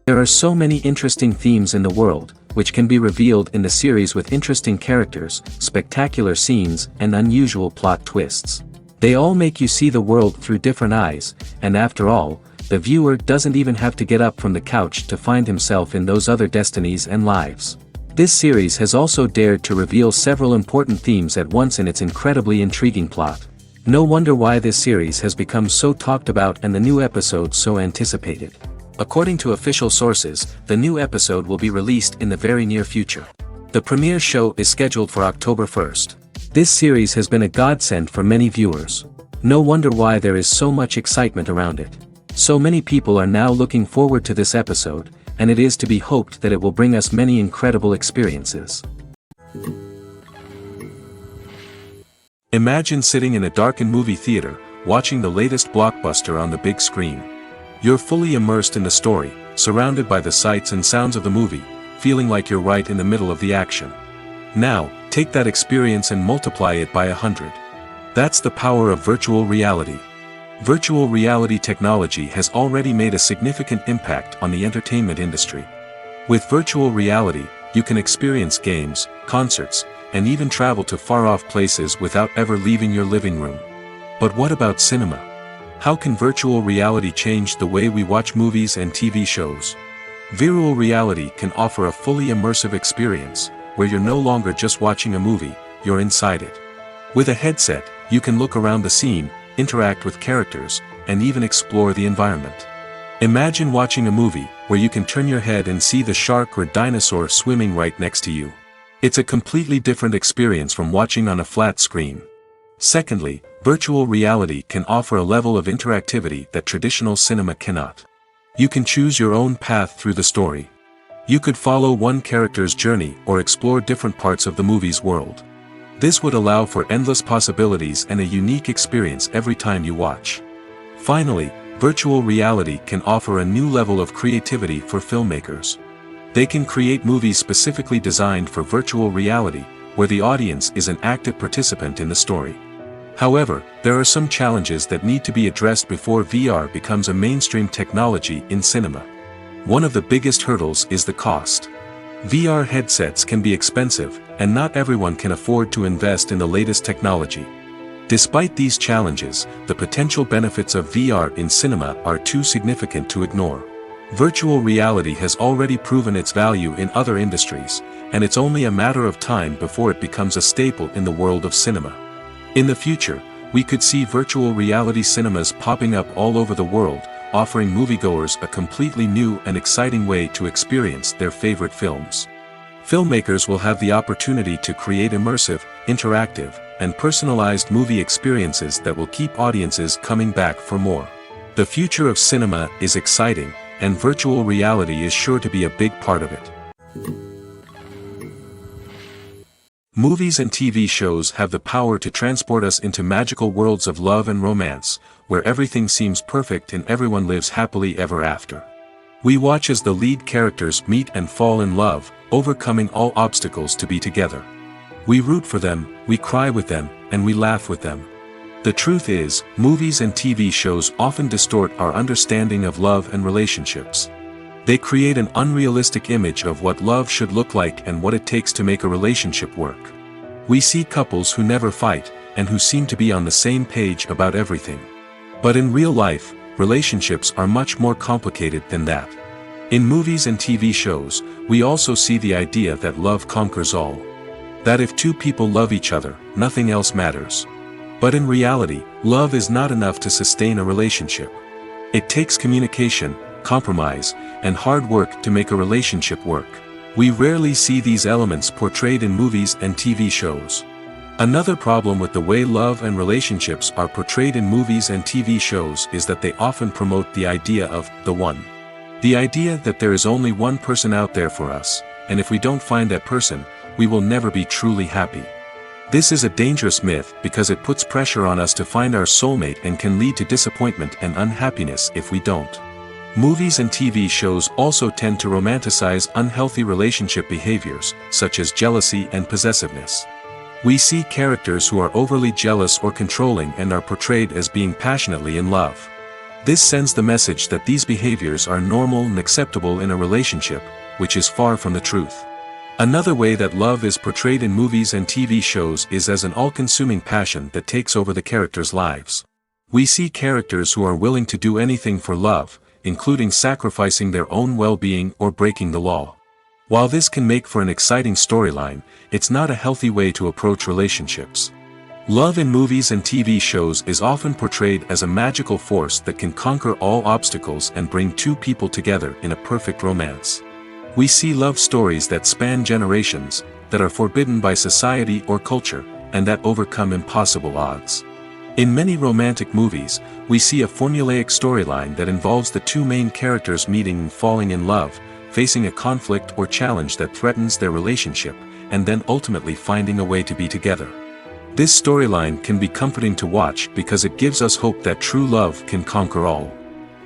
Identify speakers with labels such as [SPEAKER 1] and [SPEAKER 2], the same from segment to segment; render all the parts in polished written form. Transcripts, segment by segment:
[SPEAKER 1] There are so many interesting themes in the world, which can be revealed in the series with interesting characters, spectacular scenes, and unusual plot twists. They all make you see the world through different eyes, and after all, the viewer doesn't even have to get up from the couch to find himself in those other destinies and lives. This series has also dared to reveal several important themes at once in its incredibly intriguing plot. No wonder why this series has become so talked about and the new episode so anticipated. According to official sources, the new episode will be released in the very near future. The premiere show is scheduled for October 1st. This series has been a godsend for many viewers. No wonder why there is so much excitement around it. So many people are now looking forward to this episode, and it is to be hoped that it will bring us many incredible experiences.
[SPEAKER 2] Imagine sitting in a darkened movie theater, watching the latest blockbuster on the big screen. You're fully immersed in the story, surrounded by the sights and sounds of the movie, feeling like you're right in the middle of the action. Now, take that experience and multiply it by 100. That's the power of virtual reality. Virtual reality technology has already made a significant impact on the entertainment industry. With virtual reality, you can experience games, concerts, and even travel to far-off places without ever leaving your living room. But what about cinema? How can virtual reality change the way we watch movies and TV shows? Virtual reality can offer a fully immersive experience, where you're no longer just watching a movie, you're inside it. With a headset, you can look around the scene, interact with characters, and even explore the environment. Imagine watching a movie where you can turn your head and see the shark or dinosaur swimming right next to you. It's a completely different experience from watching on a flat screen. Secondly, virtual reality can offer a level of interactivity that traditional cinema cannot. You can choose your own path through the story. You could follow one character's journey or explore different parts of the movie's world. This would allow for endless possibilities and a unique experience every time you watch. Finally, virtual reality can offer a new level of creativity for filmmakers. They can create movies specifically designed for virtual reality, where the audience is an active participant in the story. However, there are some challenges that need to be addressed before VR becomes a mainstream technology in cinema. One of the biggest hurdles is the cost. VR headsets can be expensive, and not everyone can afford to invest in the latest technology. Despite these challenges, the potential benefits of VR in cinema are too significant to ignore. Virtual reality has already proven its value in other industries, and it's only a matter of time before it becomes a staple in the world of cinema. In the future, we could see virtual reality cinemas popping up all over the world, offering moviegoers a completely new and exciting way to experience their favorite films. Filmmakers will have the opportunity to create immersive, interactive, and personalized movie experiences that will keep audiences coming back for more. The future of cinema is exciting, and virtual reality is sure to be a big part of it. Movies and TV shows have the power to transport us into magical worlds of love and romance, where everything seems perfect and everyone lives happily ever after. We watch as the lead characters meet and fall in love, overcoming all obstacles to be together. We root for them, we cry with them, and we laugh with them. The truth is, movies and TV shows often distort our understanding of love and relationships. They create an unrealistic image of what love should look like and what it takes to make a relationship work. We see couples who never fight, and who seem to be on the same page about everything. But in real life, relationships are much more complicated than that. In movies and TV shows, we also see the idea that love conquers all. That if two people love each other, nothing else matters. But in reality, love is not enough to sustain a relationship. It takes communication, compromise, and hard work to make a relationship work. We rarely see these elements portrayed in movies and TV shows. Another problem with the way love and relationships are portrayed in movies and TV shows is that they often promote the idea of the one. The idea that there is only one person out there for us, and if we don't find that person, we will never be truly happy. This is a dangerous myth because it puts pressure on us to find our soulmate and can lead to disappointment and unhappiness if we don't. Movies and TV shows also tend to romanticize unhealthy relationship behaviors, such as jealousy and possessiveness. We see characters who are overly jealous or controlling and are portrayed as being passionately in love. This sends the message that these behaviors are normal and acceptable in a relationship, which is far from the truth. Another way that love is portrayed in movies and TV shows is as an all-consuming passion that takes over the characters' lives. We see characters who are willing to do anything for love, including sacrificing their own well-being or breaking the law. While this can make for an exciting storyline, it's not a healthy way to approach relationships. Love in movies and TV shows is often portrayed as a magical force that can conquer all obstacles and bring two people together in a perfect romance. We see love stories that span generations, that are forbidden by society or culture, and that overcome impossible odds. In many romantic movies, we see a formulaic storyline that involves the two main characters meeting and falling in love, facing a conflict or challenge that threatens their relationship, and then ultimately finding a way to be together. This storyline can be comforting to watch because it gives us hope that true love can conquer all.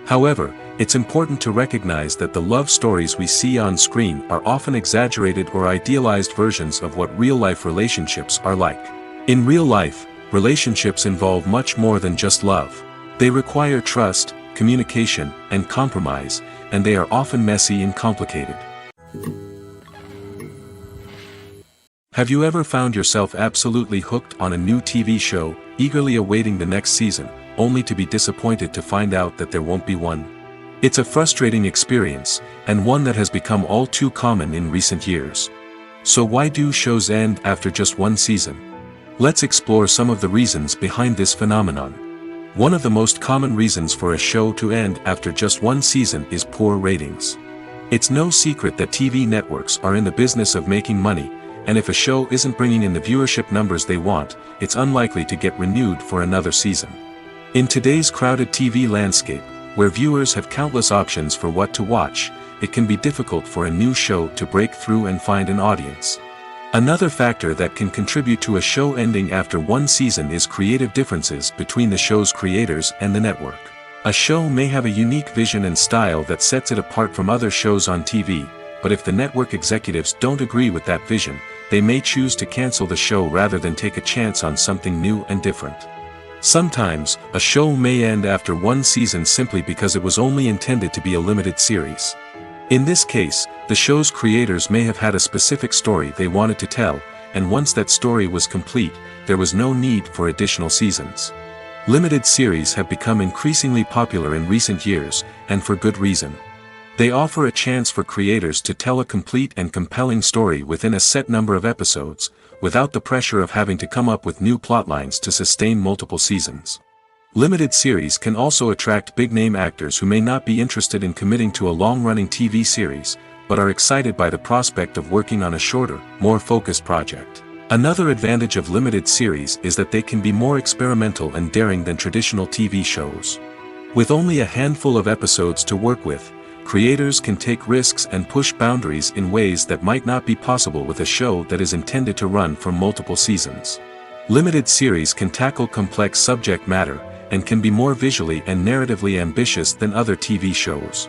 [SPEAKER 2] However, it's important to recognize that the love stories we see on screen are often exaggerated or idealized versions of what real-life relationships are like. In real life, relationships involve much more than just love. They require trust, communication, and compromise, and they are often messy and complicated. Have you ever found yourself absolutely hooked on a new TV show, eagerly awaiting the next season, only to be disappointed to find out that there won't be one? It's a frustrating experience, and one that has become all too common in recent years. So why do shows end after just one season? Let's explore some of the reasons behind this phenomenon. One of the most common reasons for a show to end after just one season is poor ratings. It's no secret that TV networks are in the business of making money, and if a show isn't bringing in the viewership numbers they want, it's unlikely to get renewed for another season. In today's crowded TV landscape, where viewers have countless options for what to watch, it can be difficult for a new show to break through and find an audience. Another factor that can contribute to a show ending after one season is creative differences between the show's creators and the network. A show may have a unique vision and style that sets it apart from other shows on TV, but if the network executives don't agree with that vision, they may choose to cancel the show rather than take a chance on something new and different. Sometimes, a show may end after one season simply because it was only intended to be a limited series. In this case, the show's creators may have had a specific story they wanted to tell, and once that story was complete, there was no need for additional seasons. Limited series have become increasingly popular in recent years, and for good reason. They offer a chance for creators to tell a complete and compelling story within a set number of episodes, without the pressure of having to come up with new plotlines to sustain multiple seasons. Limited series can also attract big-name actors who may not be interested in committing to a long-running TV series, but are excited by the prospect of working on a shorter, more focused project. Another advantage of limited series is that they can be more experimental and daring than traditional TV shows. With only a handful of episodes to work with, creators can take risks and push boundaries in ways that might not be possible with a show that is intended to run for multiple seasons. Limited series can tackle complex subject matter, and can be more visually and narratively ambitious than other TV shows.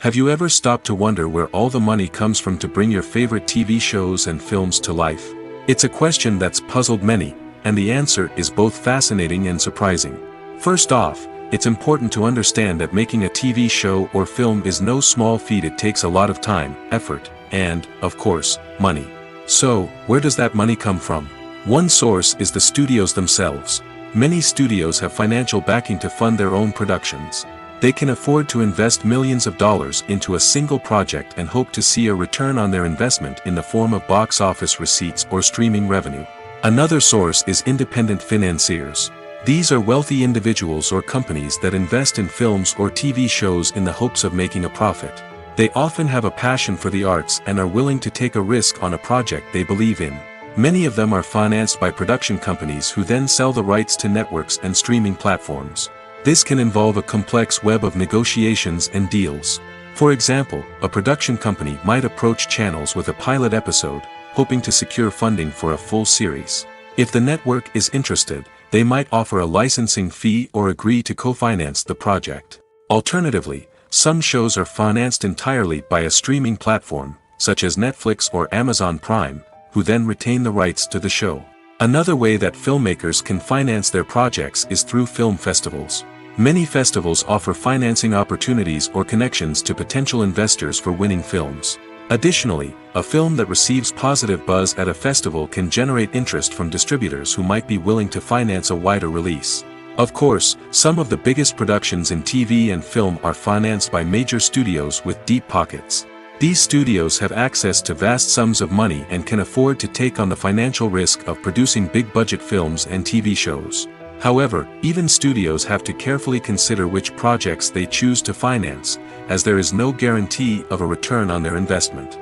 [SPEAKER 2] Have you ever stopped to wonder where all the money comes from to bring your favorite TV shows and films to life? It's a question that's puzzled many, and the answer is both fascinating and surprising. First off, it's important to understand that making a TV show or film is no small feat. It takes a lot of time, effort, and, of course, money. So, where does that money come from? One source is the studios themselves. Many studios have financial backing to fund their own productions. They can afford to invest millions of dollars into a single project and hope to see a return on their investment in the form of box office receipts or streaming revenue. Another source is independent financiers. These are wealthy individuals or companies that invest in films or TV shows in the hopes of making a profit. They often have a passion for the arts and are willing to take a risk on a project they believe in. Many of them are financed by production companies who then sell the rights to networks and streaming platforms. This can involve a complex web of negotiations and deals. For example, a production company might approach channels with a pilot episode, hoping to secure funding for a full series. If the network is interested, they might offer a licensing fee or agree to co-finance the project. Alternatively, some shows are financed entirely by a streaming platform, such as Netflix or Amazon Prime, who then retain the rights to the show. Another way that filmmakers can finance their projects is through film festivals. Many festivals offer financing opportunities or connections to potential investors for winning films. Additionally, a film that receives positive buzz at a festival can generate interest from distributors who might be willing to finance a wider release. Of course, some of the biggest productions in TV and film are financed by major studios with deep pockets. These studios have access to vast sums of money and can afford to take on the financial risk of producing big-budget films and TV shows. However, even studios have to carefully consider which projects they choose to finance, as there is no guarantee of a return on their investment.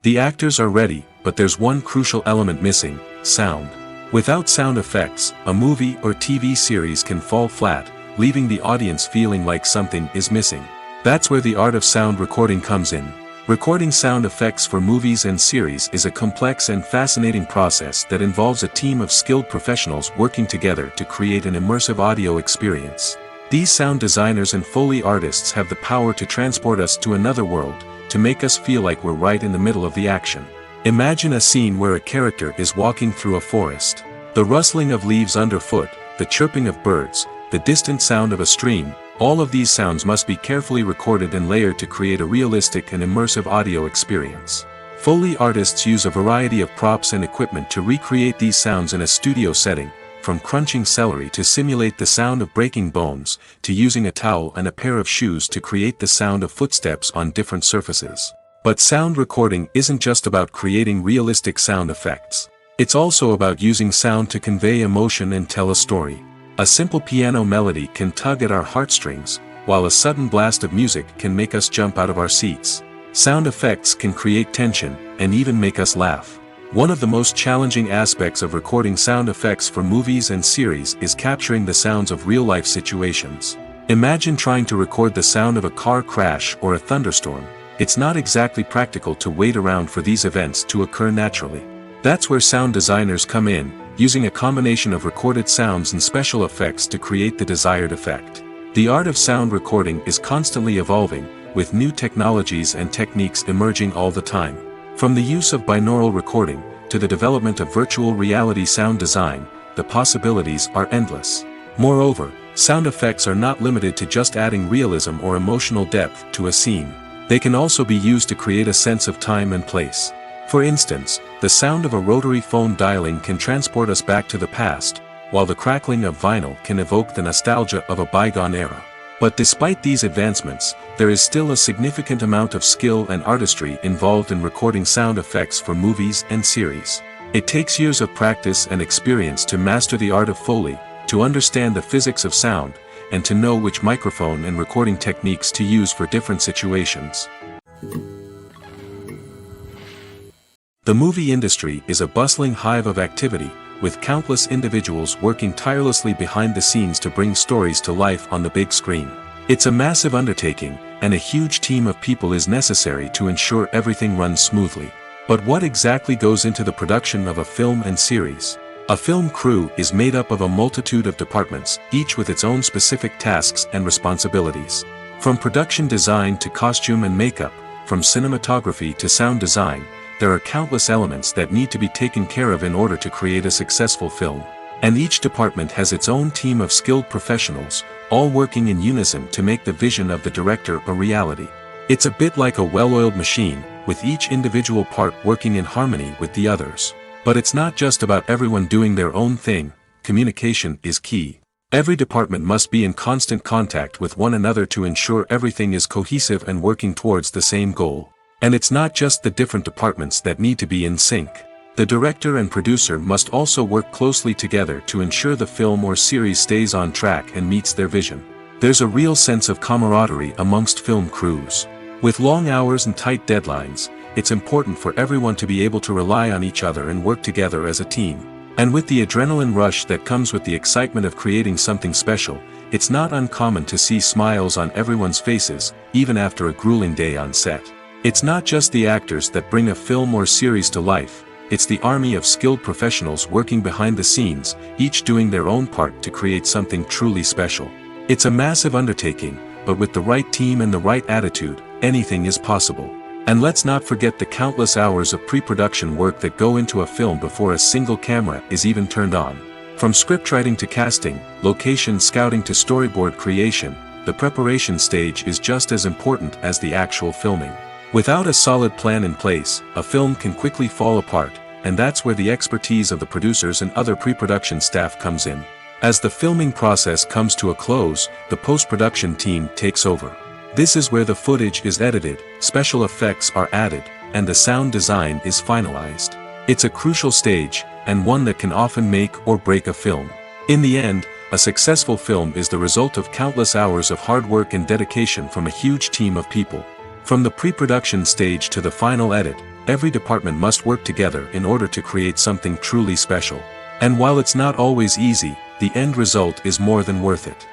[SPEAKER 2] The actors are ready, but there's one crucial element missing: sound. Without sound effects, a movie or TV series can fall flat, leaving the audience feeling like something is missing. That's where the art of sound recording comes in. Recording sound effects for movies and series is a complex and fascinating process that involves a team of skilled professionals working together to create an immersive audio experience. These sound designers and Foley artists have the power to transport us to another world, to make us feel like we're right in the middle of the action. Imagine a scene where a character is walking through a forest. The rustling of leaves underfoot, the chirping of birds, the distant sound of a stream, all of these sounds must be carefully recorded and layered to create a realistic and immersive audio experience. Foley artists use a variety of props and equipment to recreate these sounds in a studio setting, from crunching celery to simulate the sound of breaking bones, to using a towel and a pair of shoes to create the sound of footsteps on different surfaces. But sound recording isn't just about creating realistic sound effects. It's also about using sound to convey emotion and tell a story. A simple piano melody can tug at our heartstrings, while a sudden blast of music can make us jump out of our seats. Sound effects can create tension, and even make us laugh. One of the most challenging aspects of recording sound effects for movies and series is capturing the sounds of real-life situations. Imagine trying to record the sound of a car crash or a thunderstorm. It's not exactly practical to wait around for these events to occur naturally. That's where sound designers come in, using a combination of recorded sounds and special effects to create the desired effect. The art of sound recording is constantly evolving, with new technologies and techniques emerging all the time. From the use of binaural recording, to the development of virtual reality sound design, the possibilities are endless. Moreover, sound effects are not limited to just adding realism or emotional depth to a scene. They can also be used to create a sense of time and place. For instance, the sound of a rotary phone dialing can transport us back to the past, while the crackling of vinyl can evoke the nostalgia of a bygone era. But despite these advancements, there is still a significant amount of skill and artistry involved in recording sound effects for movies and series. It takes years of practice and experience to master the art of Foley, to understand the physics of sound, and to know which microphone and recording techniques to use for different situations. The movie industry is a bustling hive of activity, with countless individuals working tirelessly behind the scenes to bring stories to life on the big screen. It's a massive undertaking, and a huge team of people is necessary to ensure everything runs smoothly. But what exactly goes into the production of a film and series? A film crew is made up of a multitude of departments, each with its own specific tasks and responsibilities. From production design to costume and makeup, from cinematography to sound design, there are countless elements that need to be taken care of in order to create a successful film. And each department has its own team of skilled professionals, all working in unison to make the vision of the director a reality. It's a bit like a well-oiled machine, with each individual part working in harmony with the others. But it's not just about everyone doing their own thing. Communication is key. Every department must be in constant contact with one another to ensure everything is cohesive and working towards the same goal. And it's not just the different departments that need to be in sync. The director and producer must also work closely together to ensure the film or series stays on track and meets their vision. There's a real sense of camaraderie amongst film crews. With long hours and tight deadlines, it's important for everyone to be able to rely on each other and work together as a team. And with the adrenaline rush that comes with the excitement of creating something special, it's not uncommon to see smiles on everyone's faces, even after a grueling day on set. It's not just the actors that bring a film or series to life, it's the army of skilled professionals working behind the scenes, each doing their own part to create something truly special. It's a massive undertaking, but with the right team and the right attitude, anything is possible. And let's not forget the countless hours of pre-production work that go into a film before a single camera is even turned on. From scriptwriting to casting, location scouting to storyboard creation, the preparation stage is just as important as the actual filming. Without a solid plan in place, a film can quickly fall apart, and that's where the expertise of the producers and other pre-production staff comes in. As the filming process comes to a close, the post-production team takes over. This is where the footage is edited, special effects are added, and the sound design is finalized. It's a crucial stage, and one that can often make or break a film. In the end, a successful film is the result of countless hours of hard work and dedication from a huge team of people. From the pre-production stage to the final edit, every department must work together in order to create something truly special. And while it's not always easy, the end result is more than worth it.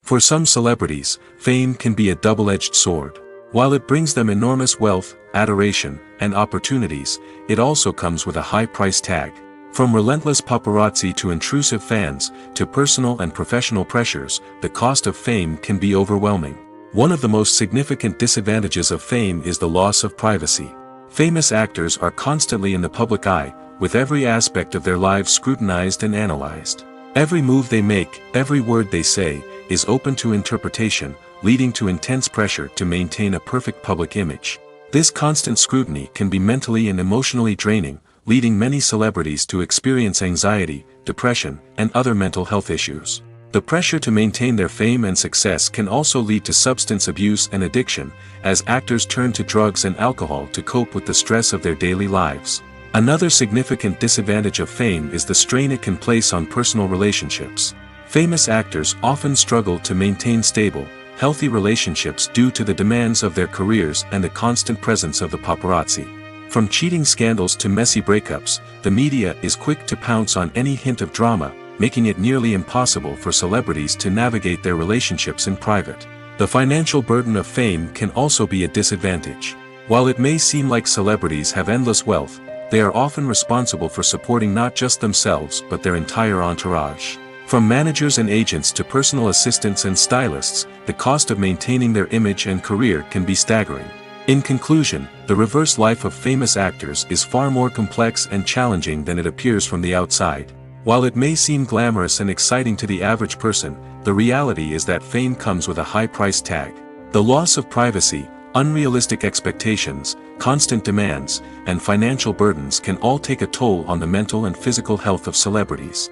[SPEAKER 2] For some celebrities, fame can be a double-edged sword. While it brings them enormous wealth, adoration, and opportunities, it also comes with a high price tag. From relentless paparazzi to intrusive fans, to personal and professional pressures, the cost of fame can be overwhelming. One of the most significant disadvantages of fame is the loss of privacy. Famous actors are constantly in the public eye, with every aspect of their lives scrutinized and analyzed. Every move they make, every word they say, is open to interpretation, leading to intense pressure to maintain a perfect public image. This constant scrutiny can be mentally and emotionally draining, leading many celebrities to experience anxiety, depression, and other mental health issues. The pressure to maintain their fame and success can also lead to substance abuse and addiction, as actors turn to drugs and alcohol to cope with the stress of their daily lives. Another significant disadvantage of fame is the strain it can place on personal relationships. Famous actors often struggle to maintain stable, healthy relationships due to the demands of their careers and the constant presence of the paparazzi. From cheating scandals to messy breakups, the media is quick to pounce on any hint of drama, making it nearly impossible for celebrities to navigate their relationships in private. The financial burden of fame can also be a disadvantage. While it may seem like celebrities have endless wealth, they are often responsible for supporting not just themselves but their entire entourage. From managers and agents to personal assistants and stylists, the cost of maintaining their image and career can be staggering. In conclusion, the reverse life of famous actors is far more complex and challenging than it appears from the outside. While it may seem glamorous and exciting to the average person, the reality is that fame comes with a high price tag. The loss of privacy, unrealistic expectations, constant demands, and financial burdens can all take a toll on the mental and physical health of celebrities.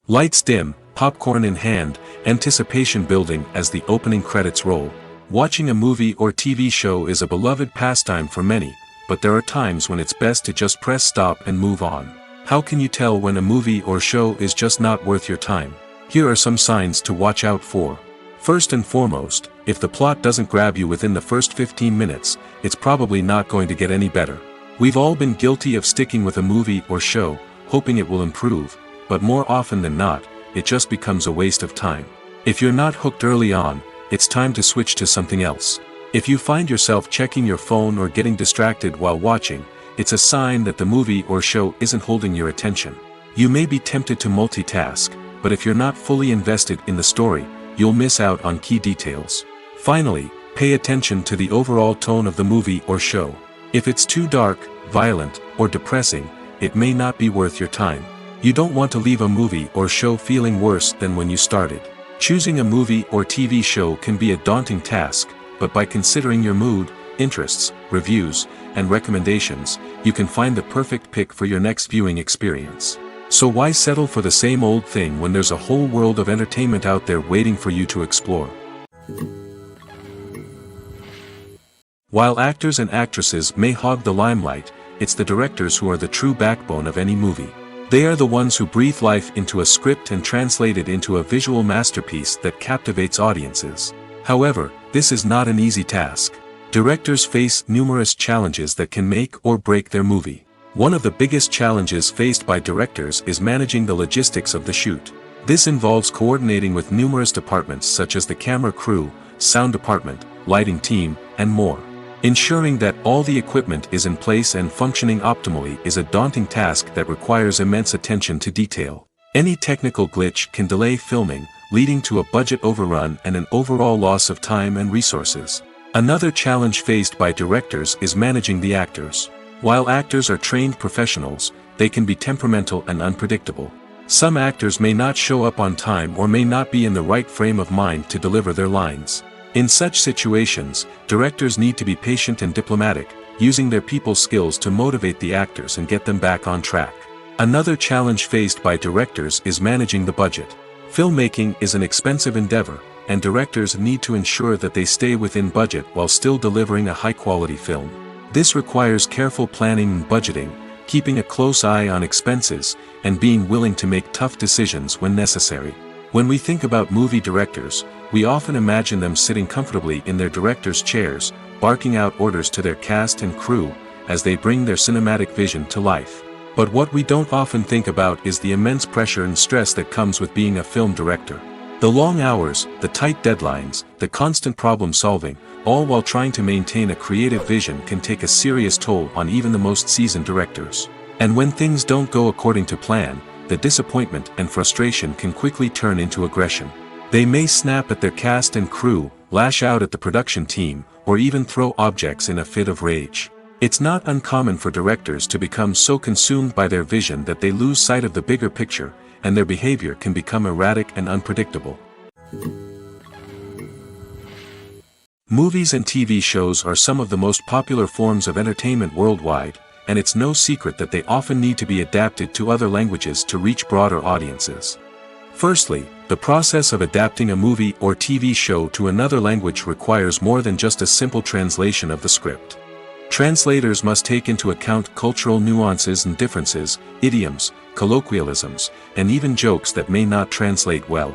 [SPEAKER 2] Lights dim, popcorn in hand, anticipation building as the opening credits roll. Watching a movie or TV show is a beloved pastime for many, but there are times when it's best to just press stop and move on. How can you tell when a movie or show is just not worth your time? Here are some signs to watch out for. First and foremost, if the plot doesn't grab you within the first 15 minutes, it's probably not going to get any better. We've all been guilty of sticking with a movie or show, hoping it will improve, but more often than not, it just becomes a waste of time. If you're not hooked early on, it's time to switch to something else. If you find yourself checking your phone or getting distracted while watching, it's a sign that the movie or show isn't holding your attention. You may be tempted to multitask, but if you're not fully invested in the story, you'll miss out on key details. Finally, pay attention to the overall tone of the movie or show. If it's too dark, violent, or depressing, it may not be worth your time. You don't want to leave a movie or show feeling worse than when you started. Choosing a movie or TV show can be a daunting task, but by considering your mood, interests, reviews, and recommendations, you can find the perfect pick for your next viewing experience. So why settle for the same old thing when there's a whole world of entertainment out there waiting for you to explore? While actors and actresses may hog the limelight, it's the directors who are the true backbone of any movie. They are the ones who breathe life into a script and translate it into a visual masterpiece that captivates audiences. However, this is not an easy task. Directors face numerous challenges that can make or break their movie. One of the biggest challenges faced by directors is managing the logistics of the shoot. This involves coordinating with numerous departments such as the camera crew, sound department, lighting team, and more. Ensuring that all the equipment is in place and functioning optimally is a daunting task that requires immense attention to detail. Any technical glitch can delay filming, leading to a budget overrun and an overall loss of time and resources. Another challenge faced by directors is managing the actors. While actors are trained professionals, they can be temperamental and unpredictable. Some actors may not show up on time or may not be in the right frame of mind to deliver their lines. In such situations, directors need to be patient and diplomatic, using their people skills to motivate the actors and get them back on track. Another challenge faced by directors is managing the budget. Filmmaking is an expensive endeavor, and directors need to ensure that they stay within budget while still delivering a high-quality film. This requires careful planning and budgeting, keeping a close eye on expenses, and being willing to make tough decisions when necessary. When we think about movie directors, we often imagine them sitting comfortably in their director's chairs, barking out orders to their cast and crew, as they bring their cinematic vision to life. But what we don't often think about is the immense pressure and stress that comes with being a film director. The long hours, the tight deadlines, the constant problem solving, all while trying to maintain a creative vision can take a serious toll on even the most seasoned directors. And when things don't go according to plan, the disappointment and frustration can quickly turn into aggression. They may snap at their cast and crew, lash out at the production team, or even throw objects in a fit of rage. It's not uncommon for directors to become so consumed by their vision that they lose sight of the bigger picture, and their behavior can become erratic and unpredictable. Movies and TV shows are some of the most popular forms of entertainment worldwide, and it's no secret that they often need to be adapted to other languages to reach broader audiences. Firstly, the process of adapting a movie or TV show to another language requires more than just a simple translation of the script. Translators must take into account cultural nuances and differences, idioms, colloquialisms, and even jokes that may not translate well.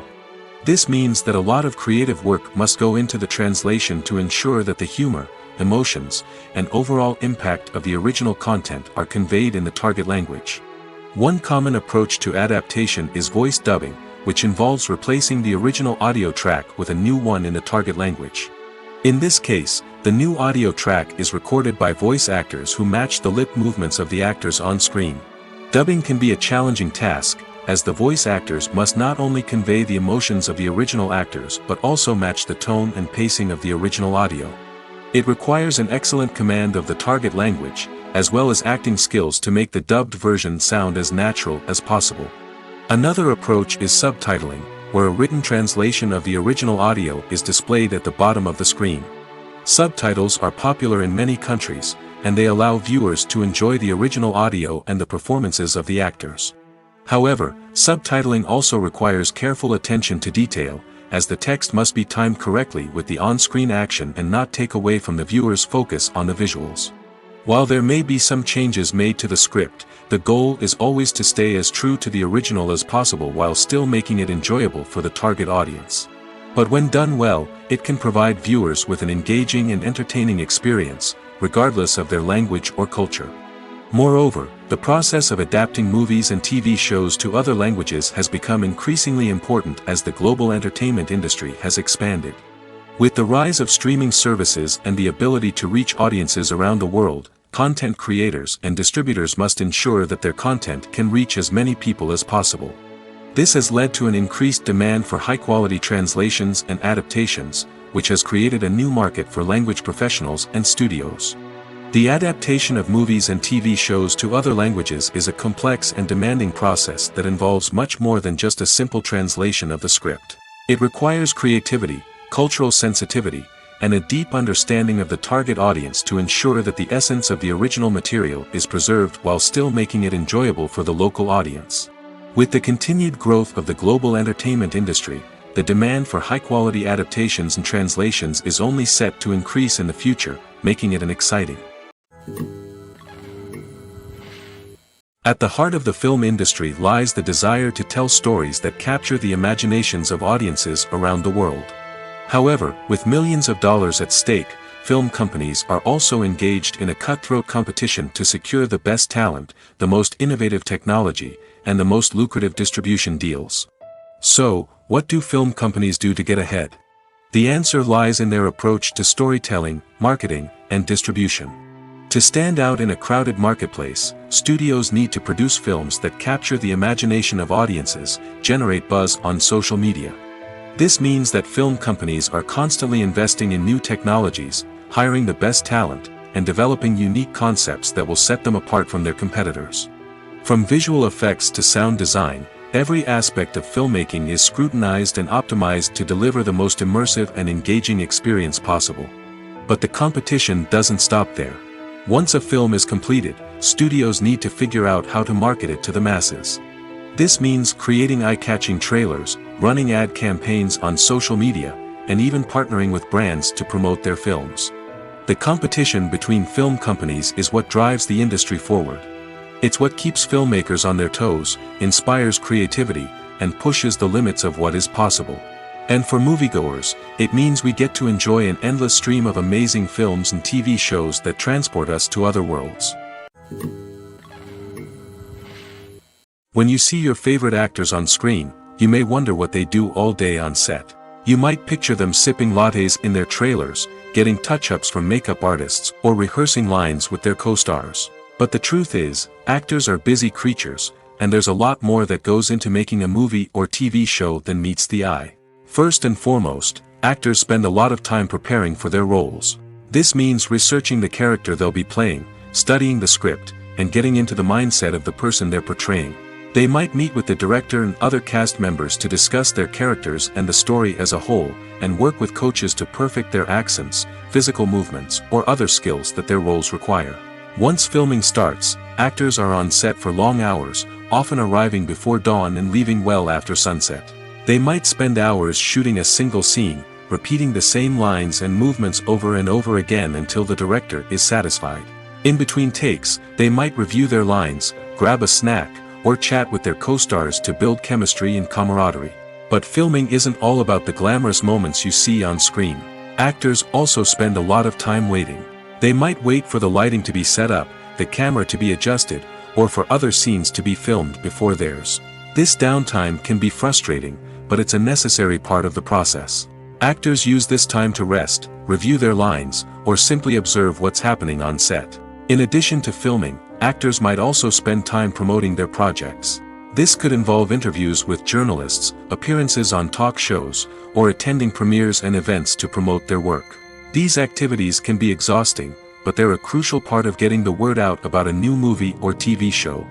[SPEAKER 2] This means that a lot of creative work must go into the translation to ensure that the humor, emotions, and overall impact of the original content are conveyed in the target language. One common approach to adaptation is voice dubbing, which involves replacing the original audio track with a new one in the target language. In this case, the new audio track is recorded by voice actors who match the lip movements of the actors on screen. Dubbing can be a challenging task, as the voice actors must not only convey the emotions of the original actors but also match the tone and pacing of the original audio. It requires an excellent command of the target language, as well as acting skills to make the dubbed version sound as natural as possible. Another approach is subtitling, where a written translation of the original audio is displayed at the bottom of the screen. Subtitles are popular in many countries, and they allow viewers to enjoy the original audio and the performances of the actors. However, subtitling also requires careful attention to detail, as the text must be timed correctly with the on-screen action and not take away from the viewer's focus on the visuals. While there may be some changes made to the script, the goal is always to stay as true to the original as possible while still making it enjoyable for the target audience. But when done well, it can provide viewers with an engaging and entertaining experience, regardless of their language or culture. Moreover, the process of adapting movies and TV shows to other languages has become increasingly important as the global entertainment industry has expanded. With the rise of streaming services and the ability to reach audiences around the world, content creators and distributors must ensure that their content can reach as many people as possible. This has led to an increased demand for high-quality translations and adaptations, which has created a new market for language professionals and studios. The adaptation of movies and TV shows to other languages is a complex and demanding process that involves much more than just a simple translation of the script. It requires creativity, cultural sensitivity, and a deep understanding of the target audience to ensure that the essence of the original material is preserved while still making it enjoyable for the local audience. With the continued growth of the global entertainment industry, the demand for high-quality adaptations and translations is only set to increase in the future, making it an exciting. At the heart of the film industry lies the desire to tell stories that capture the imaginations of audiences around the world. However, with millions of dollars at stake, film companies are also engaged in a cutthroat competition to secure the best talent, the most innovative technology, and the most lucrative distribution deals. So, what do film companies do to get ahead? The answer lies in their approach to storytelling, marketing, and distribution. To stand out in a crowded marketplace, studios need to produce films that capture the imagination of audiences, generate buzz on social media. This means that film companies are constantly investing in new technologies, hiring the best talent, and developing unique concepts that will set them apart from their competitors. From visual effects to sound design, every aspect of filmmaking is scrutinized and optimized to deliver the most immersive and engaging experience possible. But the competition doesn't stop there. Once a film is completed, studios need to figure out how to market it to the masses. This means creating eye-catching trailers, running ad campaigns on social media, and even partnering with brands to promote their films. The competition between film companies is what drives the industry forward. It's what keeps filmmakers on their toes, inspires creativity, and pushes the limits of what is possible. And for moviegoers, it means we get to enjoy an endless stream of amazing films and TV shows that transport us to other worlds. When you see your favorite actors on screen, you may wonder what they do all day on set. You might picture them sipping lattes in their trailers, getting touch-ups from makeup artists, or rehearsing lines with their co-stars. But the truth is, actors are busy creatures, and there's a lot more that goes into making a movie or TV show than meets the eye. First and foremost, actors spend a lot of time preparing for their roles. This means researching the character they'll be playing, studying the script, and getting into the mindset of the person they're portraying. They might meet with the director and other cast members to discuss their characters and the story as a whole, and work with coaches to perfect their accents, physical movements, or other skills that their roles require. Once filming starts, actors are on set for long hours, often arriving before dawn and leaving well after sunset. They might spend hours shooting a single scene, repeating the same lines and movements over and over again until the director is satisfied. In between takes, they might review their lines, grab a snack, or chat with their co-stars to build chemistry and camaraderie. But filming isn't all about the glamorous moments you see on screen. Actors also spend a lot of time waiting. They might wait for the lighting to be set up, the camera to be adjusted, or for other scenes to be filmed before theirs. This downtime can be frustrating, but it's a necessary part of the process. Actors use this time to rest, review their lines, or simply observe what's happening on set. In addition to filming, actors might also spend time promoting their projects. This could involve interviews with journalists, appearances on talk shows, or attending premieres and events to promote their work. These activities can be exhausting, but they're a crucial part of getting the word out about a new movie or TV show.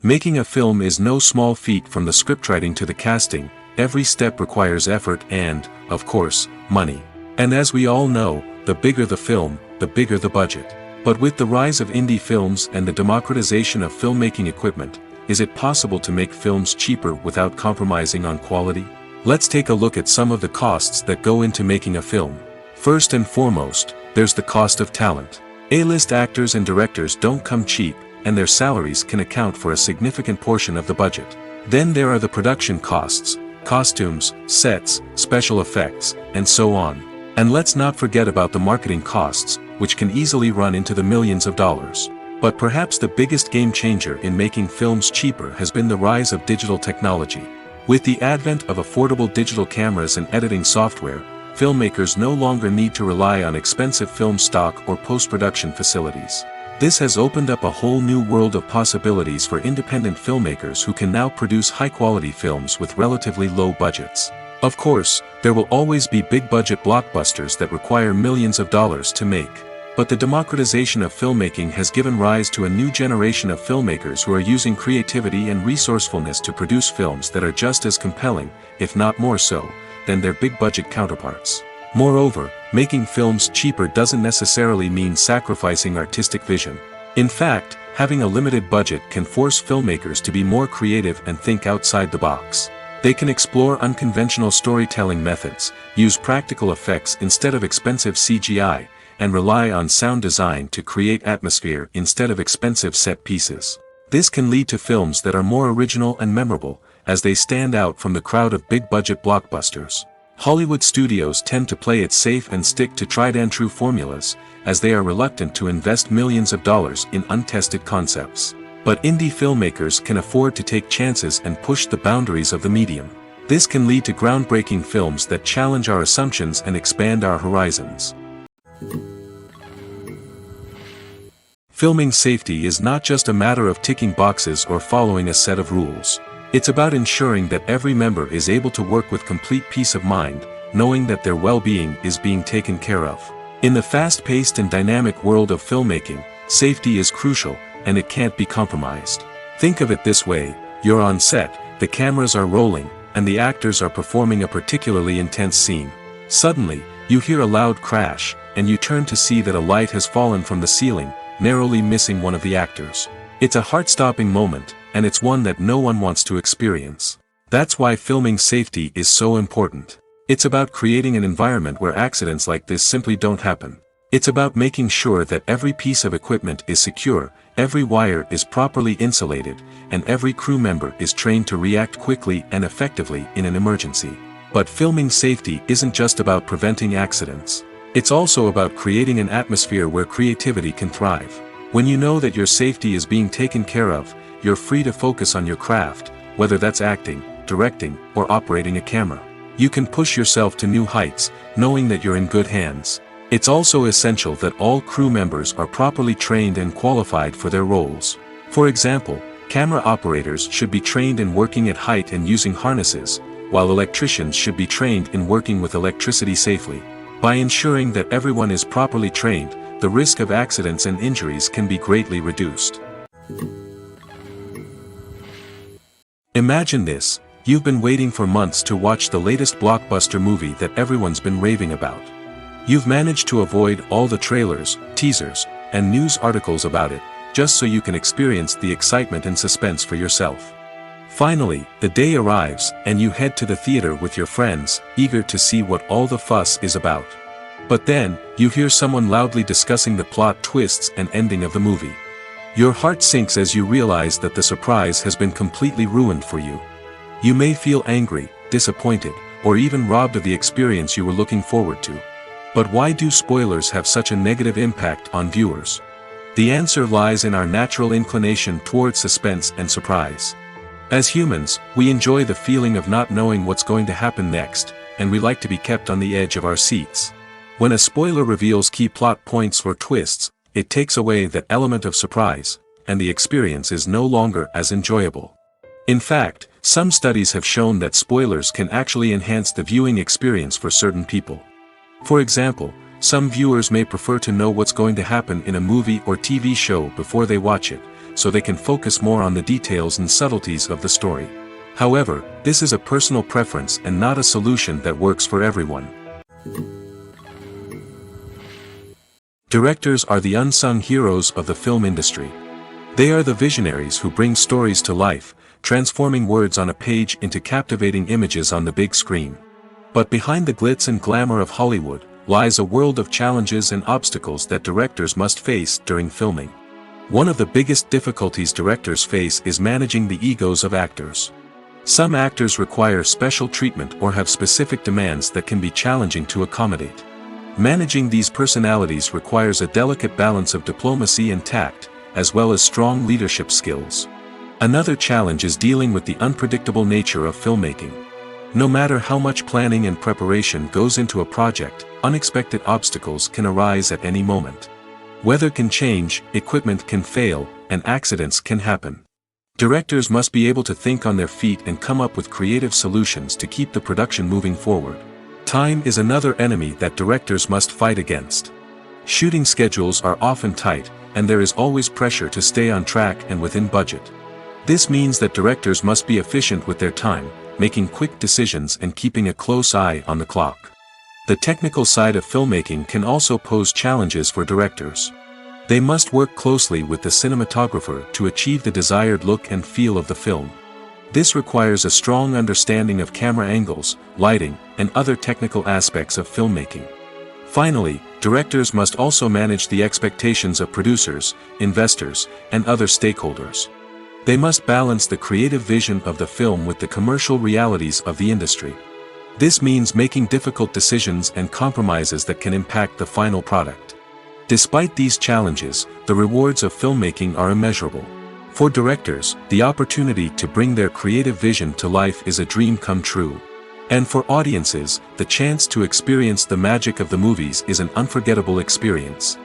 [SPEAKER 2] Making a film is no small feat. From the scriptwriting to the casting, every step requires effort and, of course, money. And as we all know, the bigger the film, the bigger the budget. But with the rise of indie films and the democratization of filmmaking equipment, is it possible to make films cheaper without compromising on quality? Let's take a look at some of the costs that go into making a film. First and foremost, there's the cost of talent. A-list actors and directors don't come cheap, and their salaries can account for a significant portion of the budget. Then there are the production costs, costumes, sets, special effects, and so on. And let's not forget about the marketing costs, which can easily run into the millions of dollars. But perhaps the biggest game changer in making films cheaper has been the rise of digital technology. With the advent of affordable digital cameras and editing software, filmmakers no longer need to rely on expensive film stock or post-production facilities. This has opened up a whole new world of possibilities for independent filmmakers who can now produce high-quality films with relatively low budgets. Of course, there will always be big-budget blockbusters that require millions of dollars to make. But the democratization of filmmaking has given rise to a new generation of filmmakers who are using creativity and resourcefulness to produce films that are just as compelling, if not more so, than their big-budget counterparts. Moreover, making films cheaper doesn't necessarily mean sacrificing artistic vision. In fact, having a limited budget can force filmmakers to be more creative and think outside the box. They can explore unconventional storytelling methods, use practical effects instead of expensive CGI, and rely on sound design to create atmosphere instead of expensive set pieces. This can lead to films that are more original and memorable, as they stand out from the crowd of big-budget blockbusters. Hollywood studios tend to play it safe and stick to tried-and-true formulas, as they are reluctant to invest millions of dollars in untested concepts. But indie filmmakers can afford to take chances and push the boundaries of the medium. This can lead to groundbreaking films that challenge our assumptions and expand our horizons. Filming safety is not just a matter of ticking boxes or following a set of rules. It's about ensuring that every member is able to work with complete peace of mind, knowing that their well-being is being taken care of. In the fast-paced and dynamic world of filmmaking, safety is crucial, and it can't be compromised. Think of it this way: you're on set, the cameras are rolling, and the actors are performing a particularly intense scene. Suddenly, you hear a loud crash, and you turn to see that a light has fallen from the ceiling, narrowly missing one of the actors. It's a heart-stopping moment, and it's one that no one wants to experience. That's why filming safety is so important. It's about creating an environment where accidents like this simply don't happen. It's about making sure that every piece of equipment is secure, every wire is properly insulated, and every crew member is trained to react quickly and effectively in an emergency. But filming safety isn't just about preventing accidents. It's also about creating an atmosphere where creativity can thrive. When you know that your safety is being taken care of, you're free to focus on your craft, whether that's acting, directing, or operating a camera. You can push yourself to new heights, knowing that you're in good hands. It's also essential that all crew members are properly trained and qualified for their roles. For example, camera operators should be trained in working at height and using harnesses, while electricians should be trained in working with electricity safely. By ensuring that everyone is properly trained, the risk of accidents and injuries can be greatly reduced. Imagine this: you've been waiting for months to watch the latest blockbuster movie that everyone's been raving about. You've managed to avoid all the trailers, teasers, and news articles about it, just so you can experience the excitement and suspense for yourself. Finally, the day arrives, and you head to the theater with your friends, eager to see what all the fuss is about. But then, you hear someone loudly discussing the plot twists and ending of the movie. Your heart sinks as you realize that the surprise has been completely ruined for you. You may feel angry, disappointed, or even robbed of the experience you were looking forward to. But why do spoilers have such a negative impact on viewers? The answer lies in our natural inclination toward suspense and surprise. As humans, we enjoy the feeling of not knowing what's going to happen next, and we like to be kept on the edge of our seats. When a spoiler reveals key plot points or twists, it takes away that element of surprise, and the experience is no longer as enjoyable. In fact, some studies have shown that spoilers can actually enhance the viewing experience for certain people. For example, some viewers may prefer to know what's going to happen in a movie or TV show before they watch it, so they can focus more on the details and subtleties of the story. However, this is a personal preference and not a solution that works for everyone. Directors are the unsung heroes of the film industry. They are the visionaries who bring stories to life, transforming words on a page into captivating images on the big screen. But behind the glitz and glamour of Hollywood lies a world of challenges and obstacles that directors must face during filming. One of the biggest difficulties directors face is managing the egos of actors. Some actors require special treatment or have specific demands that can be challenging to accommodate. Managing these personalities requires a delicate balance of diplomacy and tact, as well as strong leadership skills. Another challenge is dealing with the unpredictable nature of filmmaking. No matter how much planning and preparation goes into a project, unexpected obstacles can arise at any moment. Weather can change, equipment can fail, and accidents can happen. Directors must be able to think on their feet and come up with creative solutions to keep the production moving forward. Time is another enemy that directors must fight against. Shooting schedules are often tight, and there is always pressure to stay on track and within budget. This means that directors must be efficient with their time, making quick decisions and keeping a close eye on the clock. The technical side of filmmaking can also pose challenges for directors. They must work closely with the cinematographer to achieve the desired look and feel of the film. This requires a strong understanding of camera angles, lighting, and other technical aspects of filmmaking. Finally, directors must also manage the expectations of producers, investors, and other stakeholders. They must balance the creative vision of the film with the commercial realities of the industry. This means making difficult decisions and compromises that can impact the final product. Despite these challenges, the rewards of filmmaking are immeasurable. For directors, the opportunity to bring their creative vision to life is a dream come true. And for audiences, the chance to experience the magic of the movies is an unforgettable experience.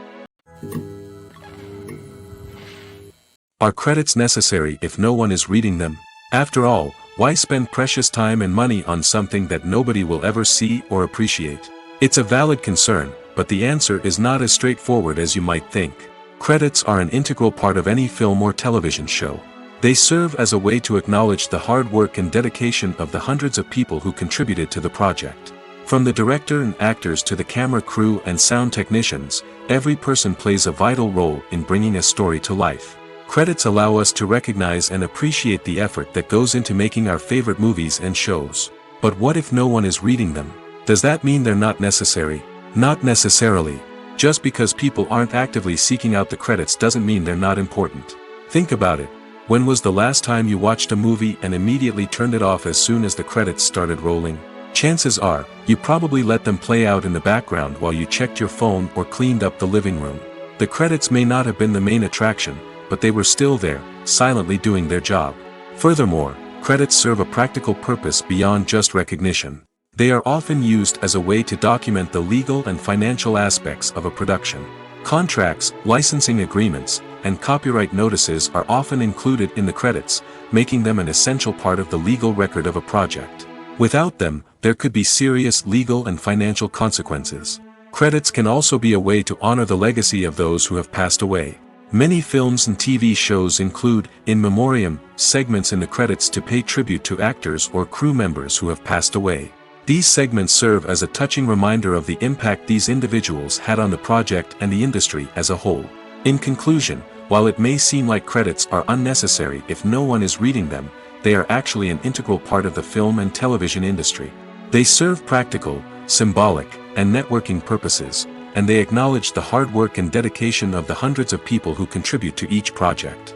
[SPEAKER 2] Are credits necessary if no one is reading them? After all, why spend precious time and money on something that nobody will ever see or appreciate? It's a valid concern, but the answer is not as straightforward as you might think. Credits are an integral part of any film or television show. They serve as a way to acknowledge the hard work and dedication of the hundreds of people who contributed to the project. From the director and actors to the camera crew and sound technicians, every person plays a vital role in bringing a story to life. Credits allow us to recognize and appreciate the effort that goes into making our favorite movies and shows. But what if no one is reading them? Does that mean they're not necessary? Not necessarily. Just because people aren't actively seeking out the credits doesn't mean they're not important. Think about it. When was the last time you watched a movie and immediately turned it off as soon as the credits started rolling? Chances are, you probably let them play out in the background while you checked your phone or cleaned up the living room. The credits may not have been the main attraction, but they were still there, silently doing their job. Furthermore, credits serve a practical purpose beyond just recognition. They are often used as a way to document the legal and financial aspects of a production. Contracts, licensing agreements, and copyright notices are often included in the credits, making them an essential part of the legal record of a project. Without them, there could be serious legal and financial consequences. Credits can also be a way to honor the legacy of those who have passed away. Many films and TV shows include, in memoriam, segments in the credits to pay tribute to actors or crew members who have passed away. These segments serve as a touching reminder of the impact these individuals had on the project and the industry as a whole. In conclusion, while it may seem like credits are unnecessary if no one is reading them, they are actually an integral part of the film and television industry. They serve practical, symbolic, and networking purposes, and they acknowledge the hard work and dedication of the hundreds of people who contribute to each project.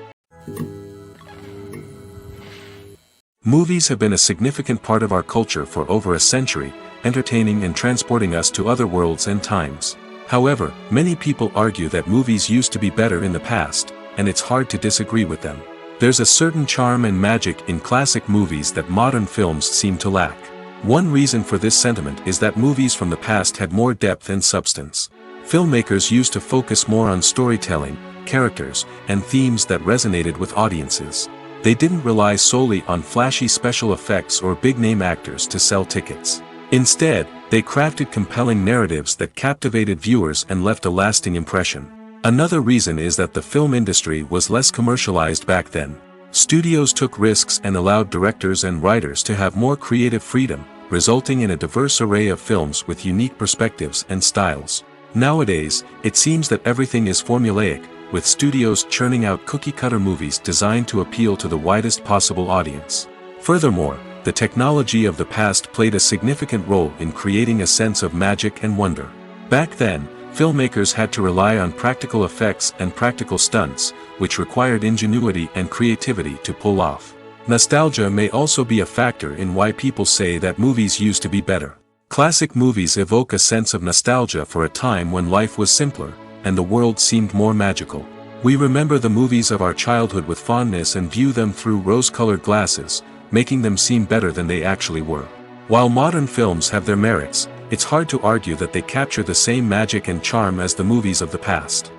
[SPEAKER 2] Movies have been a significant part of our culture for over a century, entertaining and transporting us to other worlds and times. However, many people argue that movies used to be better in the past, and it's hard to disagree with them. There's a certain charm and magic in classic movies that modern films seem to lack. One reason for this sentiment is that movies from the past had more depth and substance. Filmmakers used to focus more on storytelling, characters, and themes that resonated with audiences. They didn't rely solely on flashy special effects or big-name actors to sell tickets. Instead, they crafted compelling narratives that captivated viewers and left a lasting impression. Another reason is that the film industry was less commercialized back then. Studios took risks and allowed directors and writers to have more creative freedom, resulting in a diverse array of films with unique perspectives and styles. Nowadays, it seems that everything is formulaic, with studios churning out cookie-cutter movies designed to appeal to the widest possible audience. Furthermore, the technology of the past played a significant role in creating a sense of magic and wonder. Back then, filmmakers had to rely on practical effects and practical stunts, which required ingenuity and creativity to pull off. Nostalgia may also be a factor in why people say that movies used to be better. Classic movies evoke a sense of nostalgia for a time when life was simpler, and the world seemed more magical. We remember the movies of our childhood with fondness and view them through rose-colored glasses, making them seem better than they actually were. While modern films have their merits, it's hard to argue that they capture the same magic and charm as the movies of the past.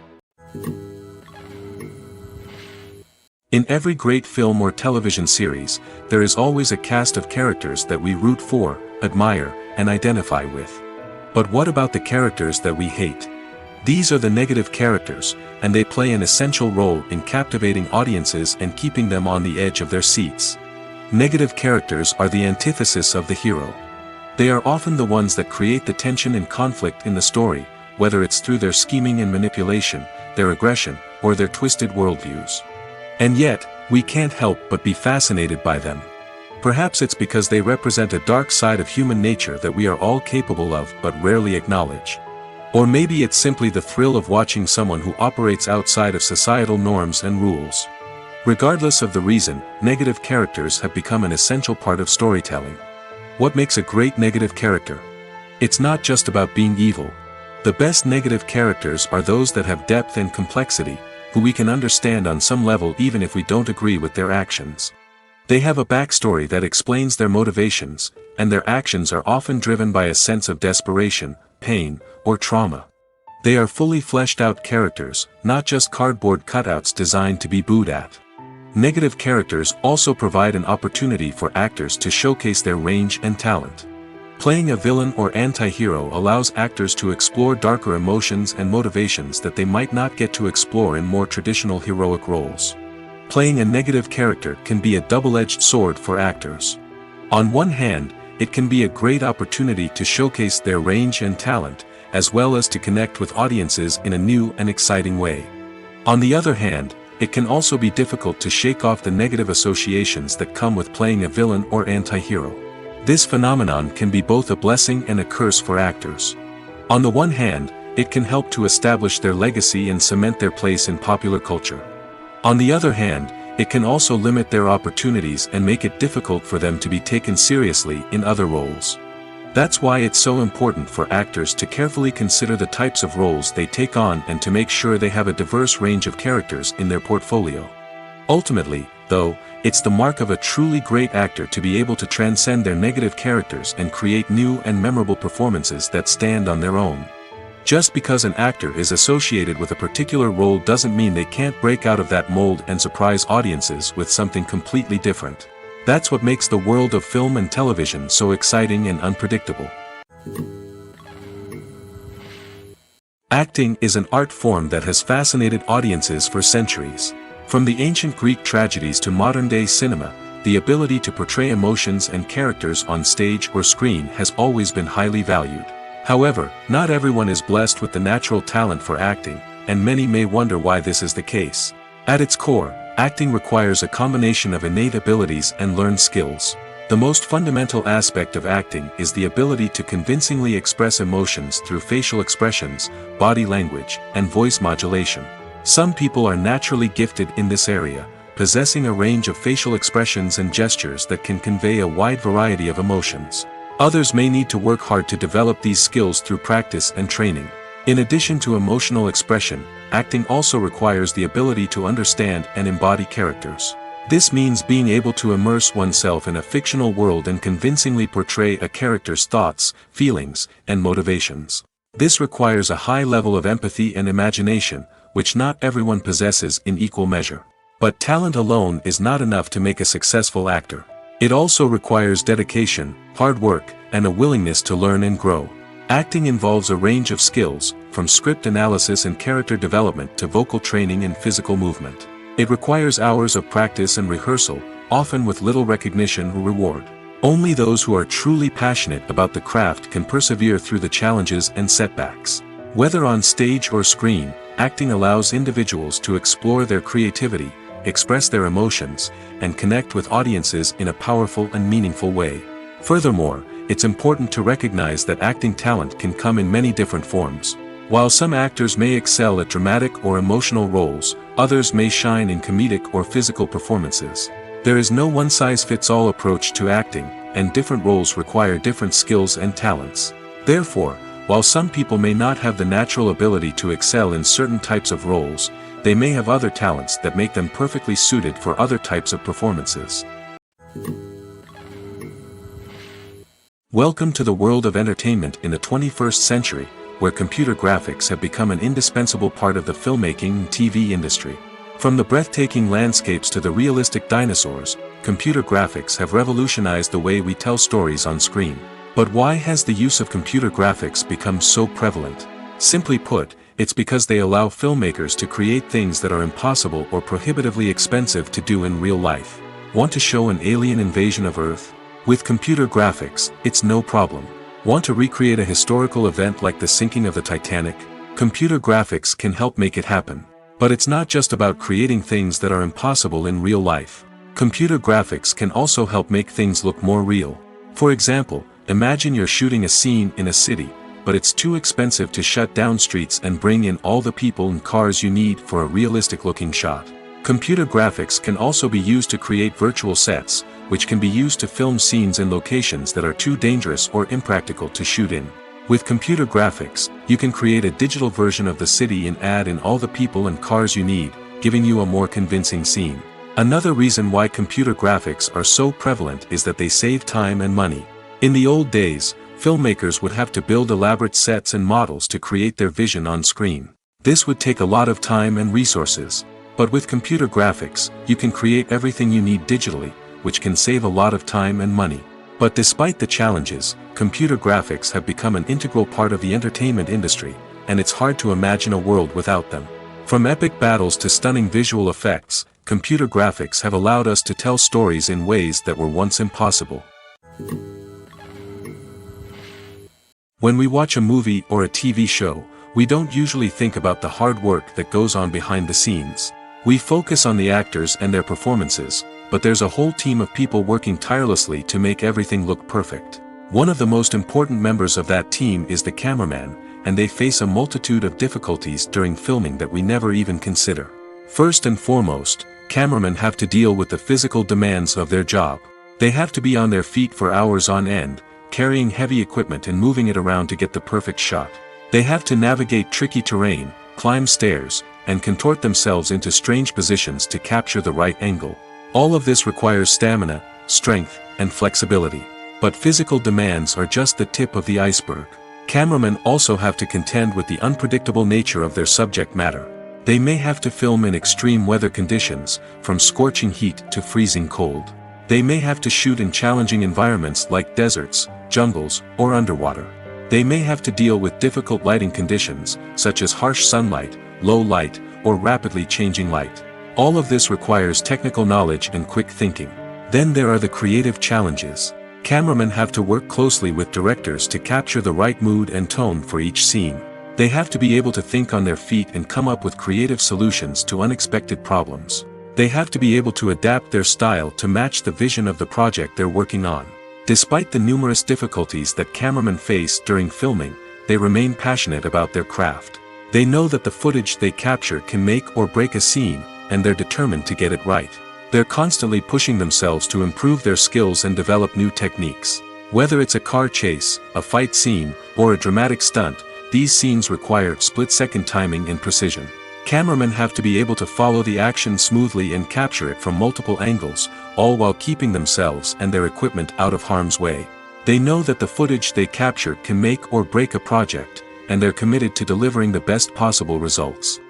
[SPEAKER 2] In every great film or television series, there is always a cast of characters that we root for, admire, and identify with. But what about the characters that we hate? These are the negative characters, and they play an essential role in captivating audiences and keeping them on the edge of their seats. Negative characters are the antithesis of the hero. They are often the ones that create the tension and conflict in the story, whether it's through their scheming and manipulation, their aggression, or their twisted worldviews. And yet, we can't help but be fascinated by them. Perhaps it's because they represent a dark side of human nature that we are all capable of but rarely acknowledge. Or maybe it's simply the thrill of watching someone who operates outside of societal norms and rules. Regardless of the reason, negative characters have become an essential part of storytelling. What makes a great negative character? It's not just about being evil. The best negative characters are those that have depth and complexity, who we can understand on some level even if we don't agree with their actions. They have a backstory that explains their motivations, and their actions are often driven by a sense of desperation, pain, or trauma. They are fully fleshed out characters, not just cardboard cutouts designed to be booed at. Negative characters also provide an opportunity for actors to showcase their range and talent. Playing a villain or anti-hero allows actors to explore darker emotions and motivations that they might not get to explore in more traditional heroic roles. Playing a negative character can be a double-edged sword for actors. On one hand, it can be a great opportunity to showcase their range and talent, as well as to connect with audiences in a new and exciting way. On the other hand, it can also be difficult to shake off the negative associations that come with playing a villain or anti-hero. This phenomenon can be both a blessing and a curse for actors. On the one hand, it can help to establish their legacy and cement their place in popular culture. On the other hand, it can also limit their opportunities and make it difficult for them to be taken seriously in other roles. That's why it's so important for actors to carefully consider the types of roles they take on and to make sure they have a diverse range of characters in their portfolio. Ultimately, though, it's the mark of a truly great actor to be able to transcend their negative characters and create new and memorable performances that stand on their own. Just because an actor is associated with a particular role doesn't mean they can't break out of that mold and surprise audiences with something completely different. That's what makes the world of film and television so exciting and unpredictable. Acting is an art form that has fascinated audiences for centuries. From the ancient Greek tragedies to modern-day cinema, the ability to portray emotions and characters on stage or screen has always been highly valued. However, not everyone is blessed with the natural talent for acting, and many may wonder why this is the case. At its core, acting requires a combination of innate abilities and learned skills. The most fundamental aspect of acting is the ability to convincingly express emotions through facial expressions, body language, and voice modulation. Some people are naturally gifted in this area, possessing a range of facial expressions and gestures that can convey a wide variety of emotions. Others may need to work hard to develop these skills through practice and training. In addition to emotional expression, acting also requires the ability to understand and embody characters. This means being able to immerse oneself in a fictional world and convincingly portray a character's thoughts, feelings, and motivations. This requires a high level of empathy and imagination, which not everyone possesses in equal measure. But talent alone is not enough to make a successful actor. It also requires dedication, hard work, and a willingness to learn and grow. Acting involves a range of skills, from script analysis and character development to vocal training and physical movement. It requires hours of practice and rehearsal, often with little recognition or reward. Only those who are truly passionate about the craft can persevere through the challenges and setbacks. Whether on stage or screen, acting allows individuals to explore their creativity, express their emotions, and connect with audiences in a powerful and meaningful way. Furthermore, it's important to recognize that acting talent can come in many different forms. While some actors may excel at dramatic or emotional roles, others may shine in comedic or physical performances. There is no one-size-fits-all approach to acting, and different roles require different skills and talents. Therefore, while some people may not have the natural ability to excel in certain types of roles, they may have other talents that make them perfectly suited for other types of performances. Welcome to the world of entertainment in the 21st century, where computer graphics have become an indispensable part of the filmmaking and TV industry. From the breathtaking landscapes to the realistic dinosaurs, computer graphics have revolutionized the way we tell stories on screen. But why has the use of computer graphics become so prevalent? Simply put, it's because they allow filmmakers to create things that are impossible or prohibitively expensive to do in real life. Want to show an alien invasion of Earth? With computer graphics, it's no problem. Want to recreate a historical event like the sinking of the Titanic? Computer graphics can help make it happen. But it's not just about creating things that are impossible in real life. Computer graphics can also help make things look more real. For example, imagine you're shooting a scene in a city, but it's too expensive to shut down streets and bring in all the people and cars you need for a realistic-looking shot. Computer graphics can also be used to create virtual sets, which can be used to film scenes in locations that are too dangerous or impractical to shoot in. With computer graphics, you can create a digital version of the city and add in all the people and cars you need, giving you a more convincing scene. Another reason why computer graphics are so prevalent is that they save time and money. In the old days, filmmakers would have to build elaborate sets and models to create their vision on screen. This would take a lot of time and resources. But with computer graphics, you can create everything you need digitally, which can save a lot of time and money. But despite the challenges, computer graphics have become an integral part of the entertainment industry, and it's hard to imagine a world without them. From epic battles to stunning visual effects, computer graphics have allowed us to tell stories in ways that were once impossible. When we watch a movie or a TV show, we don't usually think about the hard work that goes on behind the scenes. We focus on the actors and their performances, but there's a whole team of people working tirelessly to make everything look perfect. One of the most important members of that team is the cameraman, and they face a multitude of difficulties during filming that we never even consider. First and foremost, cameramen have to deal with the physical demands of their job. They have to be on their feet for hours on end, carrying heavy equipment and moving it around to get the perfect shot. They have to navigate tricky terrain, climb stairs, and contort themselves into strange positions to capture the right angle. All of this requires stamina, strength, and flexibility. But physical demands are just the tip of the iceberg. Cameramen also have to contend with the unpredictable nature of their subject matter. They may have to film in extreme weather conditions, from scorching heat to freezing cold. They may have to shoot in challenging environments like deserts, jungles, or underwater. They may have to deal with difficult lighting conditions, such as harsh sunlight, low light, or rapidly changing light. All of this requires technical knowledge and quick thinking. Then there are the creative challenges. Cameramen have to work closely with directors to capture the right mood and tone for each scene. They have to be able to think on their feet and come up with creative solutions to unexpected problems. They have to be able to adapt their style to match the vision of the project they're working on. Despite the numerous difficulties that cameramen face during filming, they remain passionate about their craft. They know that the footage they capture can make or break a scene, and they're determined to get it right. They're constantly pushing themselves to improve their skills and develop new techniques. Whether it's a car chase, a fight scene, or a dramatic stunt, these scenes require split-second timing and precision. Cameramen have to be able to follow the action smoothly and capture it from multiple angles, all while keeping themselves and their equipment out of harm's way. They know that the footage they capture can make or break a project, and they're committed to delivering the best possible results.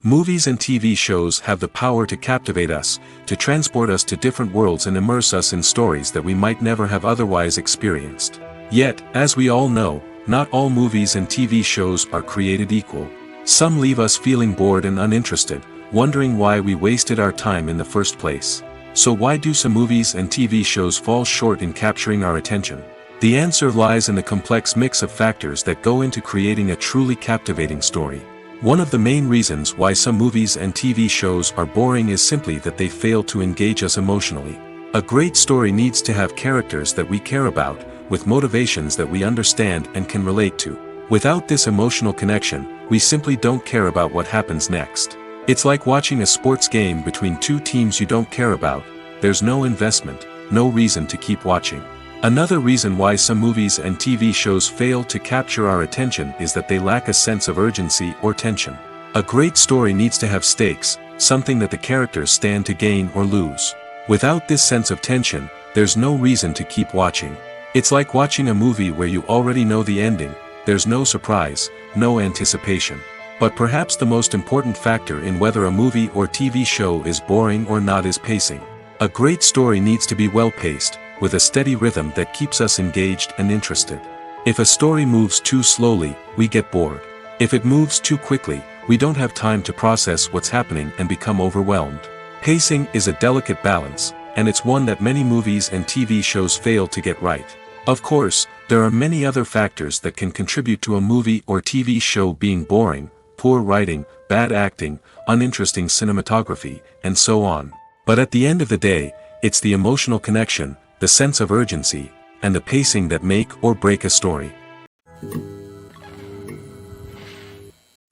[SPEAKER 2] Movies and TV shows have the power to captivate us, to transport us to different worlds and immerse us in stories that we might never have otherwise experienced. Yet, as we all know, not all movies and TV shows are created equal. Some leave us feeling bored and uninterested, wondering why we wasted our time in the first place. So why do some movies and TV shows fall short in capturing our attention? The answer lies in the complex mix of factors that go into creating a truly captivating story. One of the main reasons why some movies and TV shows are boring is simply that they fail to engage us emotionally. A great story needs to have characters that we care about, with motivations that we understand and can relate to. Without this emotional connection, we simply don't care about what happens next. It's like watching a sports game between two teams you don't care about. There's no investment, no reason to keep watching. Another reason why some movies and TV shows fail to capture our attention is that they lack a sense of urgency or tension. A great story needs to have stakes, something that the characters stand to gain or lose. Without this sense of tension, there's no reason to keep watching. It's like watching a movie where you already know the ending. There's no surprise, no anticipation. But perhaps the most important factor in whether a movie or TV show is boring or not is pacing. A great story needs to be well-paced, with a steady rhythm that keeps us engaged and interested. If a story moves too slowly, we get bored. If it moves too quickly, we don't have time to process what's happening and become overwhelmed. Pacing is a delicate balance, and it's one that many movies and TV shows fail to get right. Of course, there are many other factors that can contribute to a movie or TV show being boring: poor writing, bad acting, uninteresting cinematography, and so on. But at the end of the day, it's the emotional connection, the sense of urgency, and the pacing that make or break a story.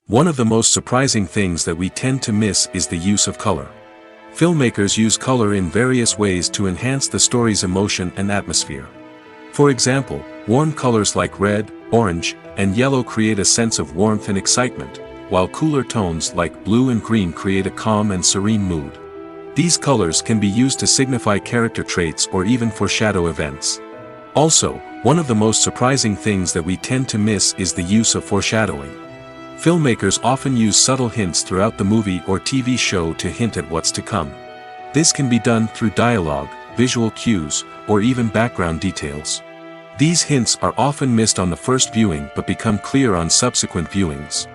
[SPEAKER 2] One of the most surprising things that we tend to miss is the use of color. Filmmakers use color in various ways to enhance the story's emotion and atmosphere. For example, warm colors like red, orange, and yellow create a sense of warmth and excitement, while cooler tones like blue and green create a calm and serene mood. These colors can be used to signify character traits or even foreshadow events. Also, one of the most surprising things that we tend to miss is the use of foreshadowing. Filmmakers often use subtle hints throughout the movie or TV show to hint at what's to come. This can be done through dialogue, visual cues, or even background details. These hints are often missed on the first viewing but become clear on subsequent viewings.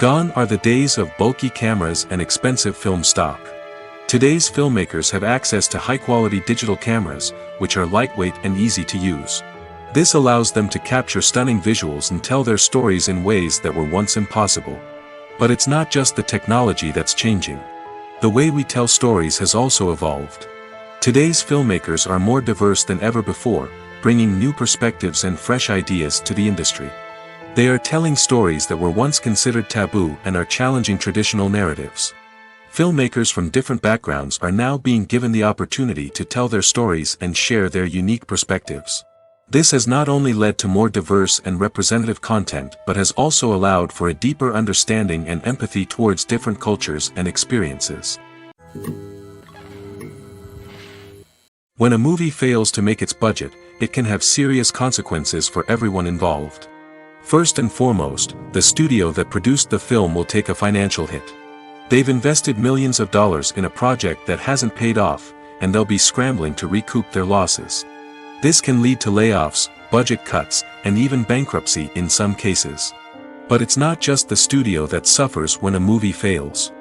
[SPEAKER 2] Gone are the days of bulky cameras and expensive film stock. Today's filmmakers have access to high-quality digital cameras, which are lightweight and easy to use. This allows them to capture stunning visuals and tell their stories in ways that were once impossible. But it's not just the technology that's changing. The way we tell stories has also evolved. Today's filmmakers are more diverse than ever before, bringing new perspectives and fresh ideas to the industry. They are telling stories that were once considered taboo and are challenging traditional narratives. Filmmakers from different backgrounds are now being given the opportunity to tell their stories and share their unique perspectives. This has not only led to more diverse and representative content but has also allowed for a deeper understanding and empathy towards different cultures and experiences. When a movie fails to make its budget, it can have serious consequences for everyone involved. First and foremost, the studio that produced the film will take a financial hit. They've invested millions of dollars in a project that hasn't paid off, and they'll be scrambling to recoup their losses. This can lead to layoffs, budget cuts, and even bankruptcy in some cases. But it's not just the studio that suffers when a movie fails.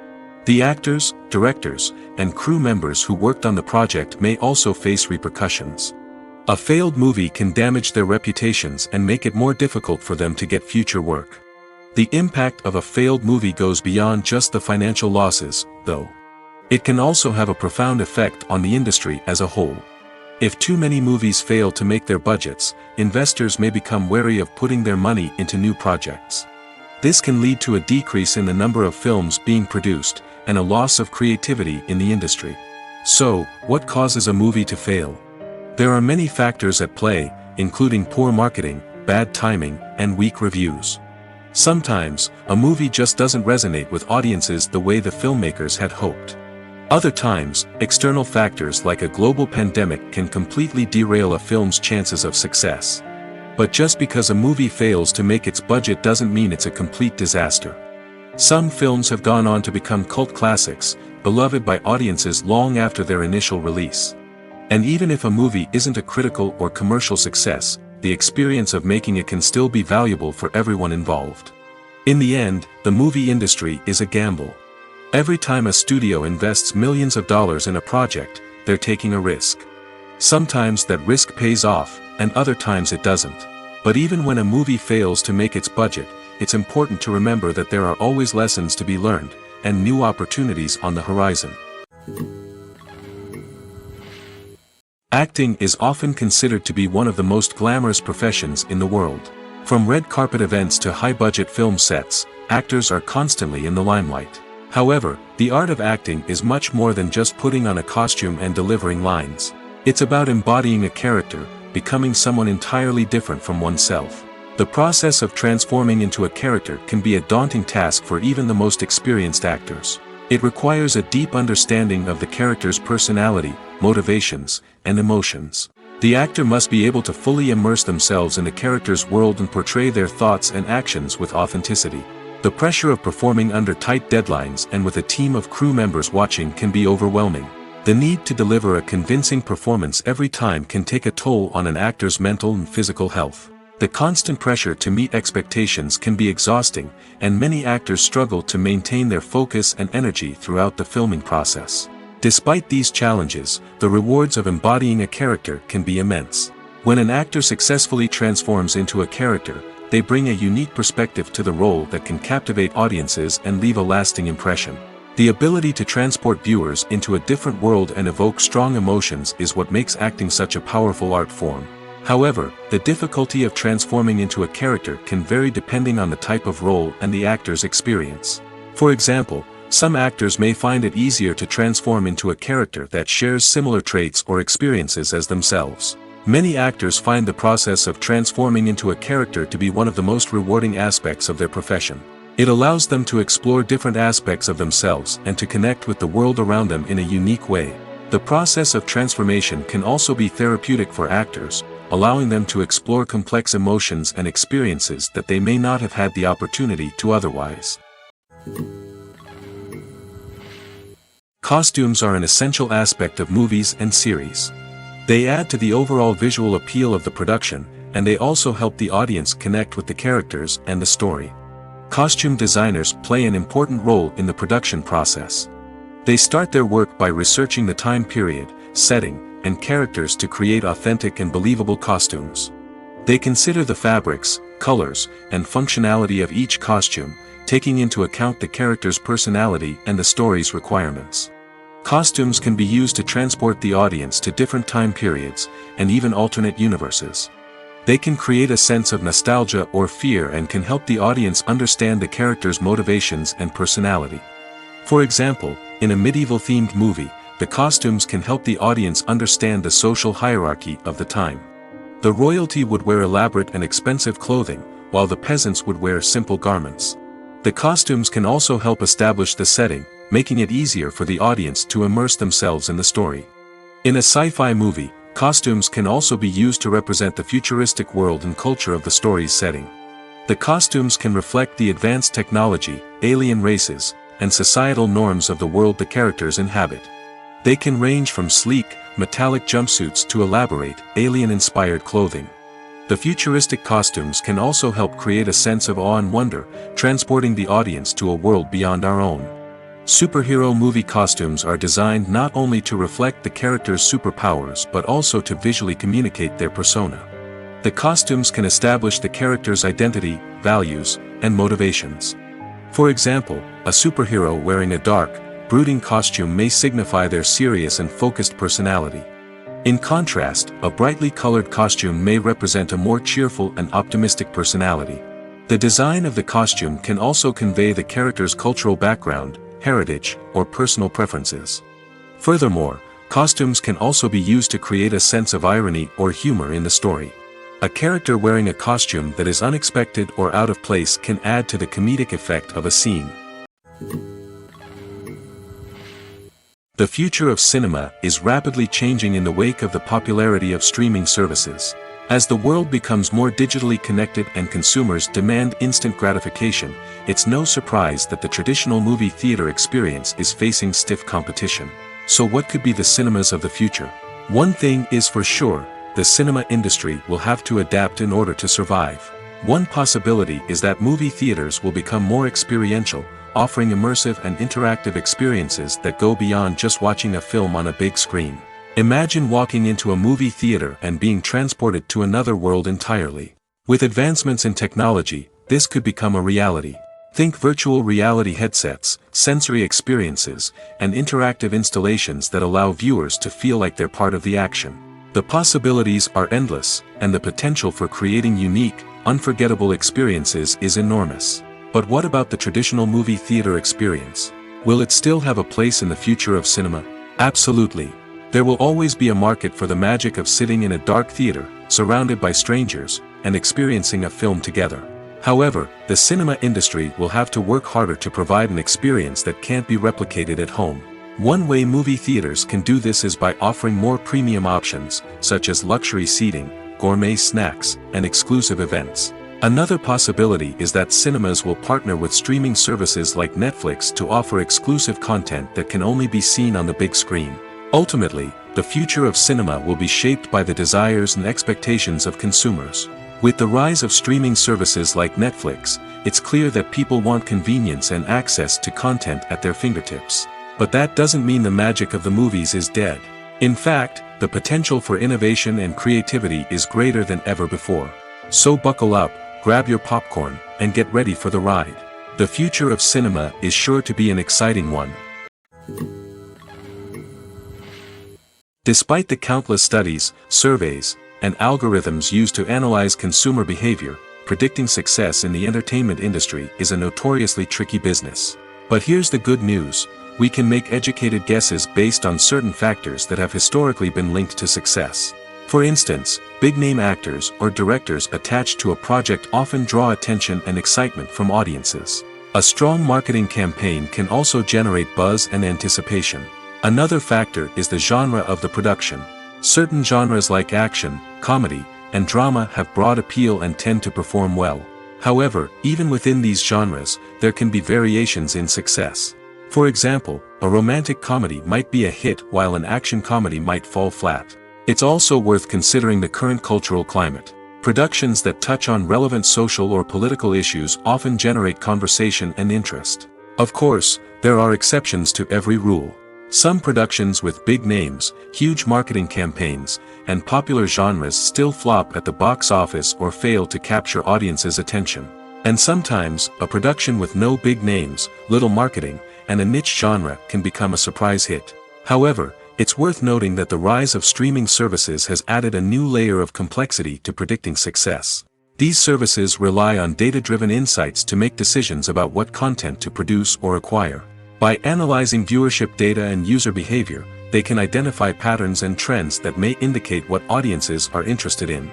[SPEAKER 2] The actors, directors, and crew members who worked on the project may also face repercussions. A failed movie can damage their reputations and make it more difficult for them to get future work. The impact of a failed movie goes beyond just the financial losses, though. It can also have a profound effect on the industry as a whole. If too many movies fail to make their budgets, investors may become wary of putting their money into new projects. This can lead to a decrease in the number of films being produced, and a loss of creativity in the industry. So, what causes a movie to fail? There are many factors at play, including poor marketing, bad timing, and weak reviews. Sometimes, a movie just doesn't resonate with audiences the way the filmmakers had hoped. Other times, external factors like a global pandemic can completely derail a film's chances of success. But just because a movie fails to make its budget doesn't mean it's a complete disaster. Some films have gone on to become cult classics, beloved by audiences long after their initial release. And even if a movie isn't a critical or commercial success, the experience of making it can still be valuable for everyone involved. In the end, the movie industry is a gamble. Every time a studio invests millions of dollars in a project, they're taking a risk. Sometimes that risk pays off, and other times it doesn't. But even when a movie fails to make its budget, it's important to remember that there are always lessons to be learned, and new opportunities on the horizon. Acting is often considered to be one of the most glamorous professions in the world. From red carpet events to high-budget film sets, actors are constantly in the limelight. However, the art of acting is much more than just putting on a costume and delivering lines. It's about embodying a character, becoming someone entirely different from oneself. The process of transforming into a character can be a daunting task for even the most experienced actors. It requires a deep understanding of the character's personality, motivations, and emotions. The actor must be able to fully immerse themselves in the character's world and portray their thoughts and actions with authenticity. The pressure of performing under tight deadlines and with a team of crew members watching can be overwhelming. The need to deliver a convincing performance every time can take a toll on an actor's mental and physical health. The constant pressure to meet expectations can be exhausting, and many actors struggle to maintain their focus and energy throughout the filming process. Despite these challenges, the rewards of embodying a character can be immense. When an actor successfully transforms into a character, they bring a unique perspective to the role that can captivate audiences and leave a lasting impression. The ability to transport viewers into a different world and evoke strong emotions is what makes acting such a powerful art form. However, the difficulty of transforming into a character can vary depending on the type of role and the actor's experience. For example, some actors may find it easier to transform into a character that shares similar traits or experiences as themselves. Many actors find the process of transforming into a character to be one of the most rewarding aspects of their profession. It allows them to explore different aspects of themselves and to connect with the world around them in a unique way. The process of transformation can also be therapeutic for actors, allowing them to explore complex emotions and experiences that they may not have had the opportunity to otherwise. Costumes are an essential aspect of movies and series. They add to the overall visual appeal of the production, and they also help the audience connect with the characters and the story. Costume designers play an important role in the production process. They start their work by researching the time period, setting, and characters to create authentic and believable costumes. They consider the fabrics, colors, and functionality of each costume, taking into account the character's personality and the story's requirements. Costumes can be used to transport the audience to different time periods, and even alternate universes. They can create a sense of nostalgia or fear and can help the audience understand the character's motivations and personality. For example, in a medieval-themed movie, the costumes can help the audience understand the social hierarchy of the time. The royalty would wear elaborate and expensive clothing, while the peasants would wear simple garments. The costumes can also help establish the setting, making it easier for the audience to immerse themselves in the story. In a sci-fi movie, costumes can also be used to represent the futuristic world and culture of the story's setting. The costumes can reflect the advanced technology, alien races, and societal norms of the world the characters inhabit. They can range from sleek, metallic jumpsuits to elaborate, alien-inspired clothing. The futuristic costumes can also help create a sense of awe and wonder, transporting the audience to a world beyond our own. Superhero movie costumes are designed not only to reflect the character's superpowers but also to visually communicate their persona. The costumes can establish the character's identity, values, and motivations. For example, a superhero wearing a dark, brooding costume may signify their serious and focused personality. In contrast, a brightly colored costume may represent a more cheerful and optimistic personality. The design of the costume can also convey the character's cultural background, heritage, or personal preferences. Furthermore, costumes can also be used to create a sense of irony or humor in the story. A character wearing a costume that is unexpected or out of place can add to the comedic effect of a scene. The future of cinema is rapidly changing in the wake of the popularity of streaming services. As the world becomes more digitally connected and consumers demand instant gratification, it's no surprise that the traditional movie theater experience is facing stiff competition. So what could be the cinemas of the future? One thing is for sure, the cinema industry will have to adapt in order to survive. One possibility is that movie theaters will become more experiential, offering immersive and interactive experiences that go beyond just watching a film on a big screen. Imagine walking into a movie theater and being transported to another world entirely. With advancements in technology, this could become a reality. Think virtual reality headsets, sensory experiences, and interactive installations that allow viewers to feel like they're part of the action. The possibilities are endless, and the potential for creating unique, unforgettable experiences is enormous. But what about the traditional movie theater experience? Will it still have a place in the future of cinema? Absolutely. There will always be a market for the magic of sitting in a dark theater, surrounded by strangers, and experiencing a film together. However, the cinema industry will have to work harder to provide an experience that can't be replicated at home. One way movie theaters can do this is by offering more premium options, such as luxury seating, gourmet snacks, and exclusive events. Another possibility is that cinemas will partner with streaming services like Netflix to offer exclusive content that can only be seen on the big screen. Ultimately, the future of cinema will be shaped by the desires and expectations of consumers. With the rise of streaming services like Netflix, it's clear that people want convenience and access to content at their fingertips. But that doesn't mean the magic of the movies is dead. In fact, the potential for innovation and creativity is greater than ever before. So buckle up, grab your popcorn, and get ready for the ride. The future of cinema is sure to be an exciting one. Despite the countless studies, surveys, and algorithms used to analyze consumer behavior, predicting success in the entertainment industry is a notoriously tricky business. But here's the good news: we can make educated guesses based on certain factors that have historically been linked to success. For instance, big-name actors or directors attached to a project often draw attention and excitement from audiences. A strong marketing campaign can also generate buzz and anticipation. Another factor is the genre of the production. Certain genres like action, comedy, and drama have broad appeal and tend to perform well. However, even within these genres, there can be variations in success. For example, a romantic comedy might be a hit while an action comedy might fall flat. It's also worth considering the current cultural climate. Productions that touch on relevant social or political issues often generate conversation and interest. Of course, there are exceptions to every rule. Some productions with big names, huge marketing campaigns, and popular genres still flop at the box office or fail to capture audiences' attention. And sometimes, a production with no big names, little marketing, and a niche genre can become a surprise hit. However, it's worth noting that the rise of streaming services has added a new layer of complexity to predicting success. These services rely on data-driven insights to make decisions about what content to produce or acquire. By analyzing viewership data and user behavior, they can identify patterns and trends that may indicate what audiences are interested in.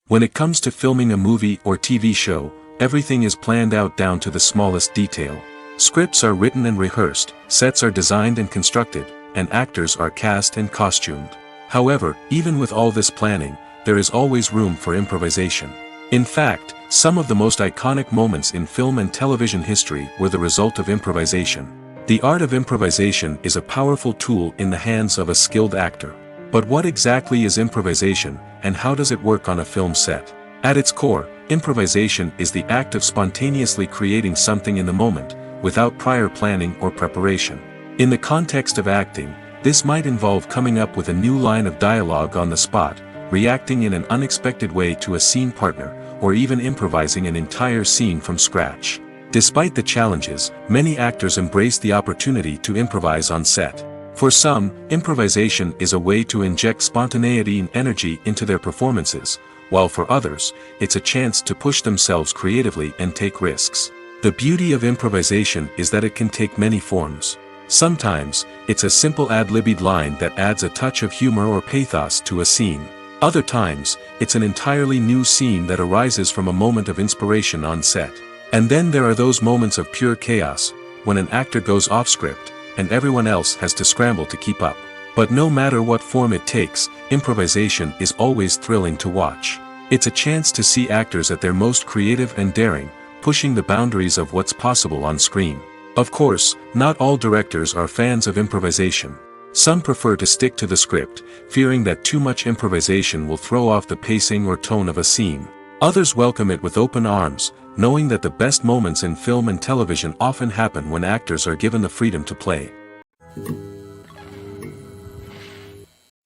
[SPEAKER 2] When it comes to filming a movie or TV show, everything is planned out down to the smallest detail. Scripts are written and rehearsed, sets are designed and constructed, and actors are cast and costumed. However, even with all this planning, there is always room for improvisation. In fact, some of the most iconic moments in film and television history were the result of improvisation. The art of improvisation is a powerful tool in the hands of a skilled actor. But what exactly is improvisation, and how does it work on a film set? At its core, improvisation is the act of spontaneously creating something in the moment, without prior planning or preparation. In the context of acting, this might involve coming up with a new line of dialogue on the spot, reacting in an unexpected way to a scene partner, or even improvising an entire scene from scratch. Despite the challenges, many actors embrace the opportunity to improvise on set. For some, improvisation is a way to inject spontaneity and energy into their performances, while for others, it's a chance to push themselves creatively and take risks. The beauty of improvisation is that it can take many forms. Sometimes, it's a simple ad-libbed line that adds a touch of humor or pathos to a scene. Other times, it's an entirely new scene that arises from a moment of inspiration on set. And then there are those moments of pure chaos, when an actor goes off script, and everyone else has to scramble to keep up. But no matter what form it takes, improvisation is always thrilling to watch. It's a chance to see actors at their most creative and daring, pushing the boundaries of what's possible on screen. Of course, not all directors are fans of improvisation. Some prefer to stick to the script, fearing that too much improvisation will throw off the pacing or tone of a scene. Others welcome it with open arms, knowing that the best moments in film and television often happen when actors are given the freedom to play.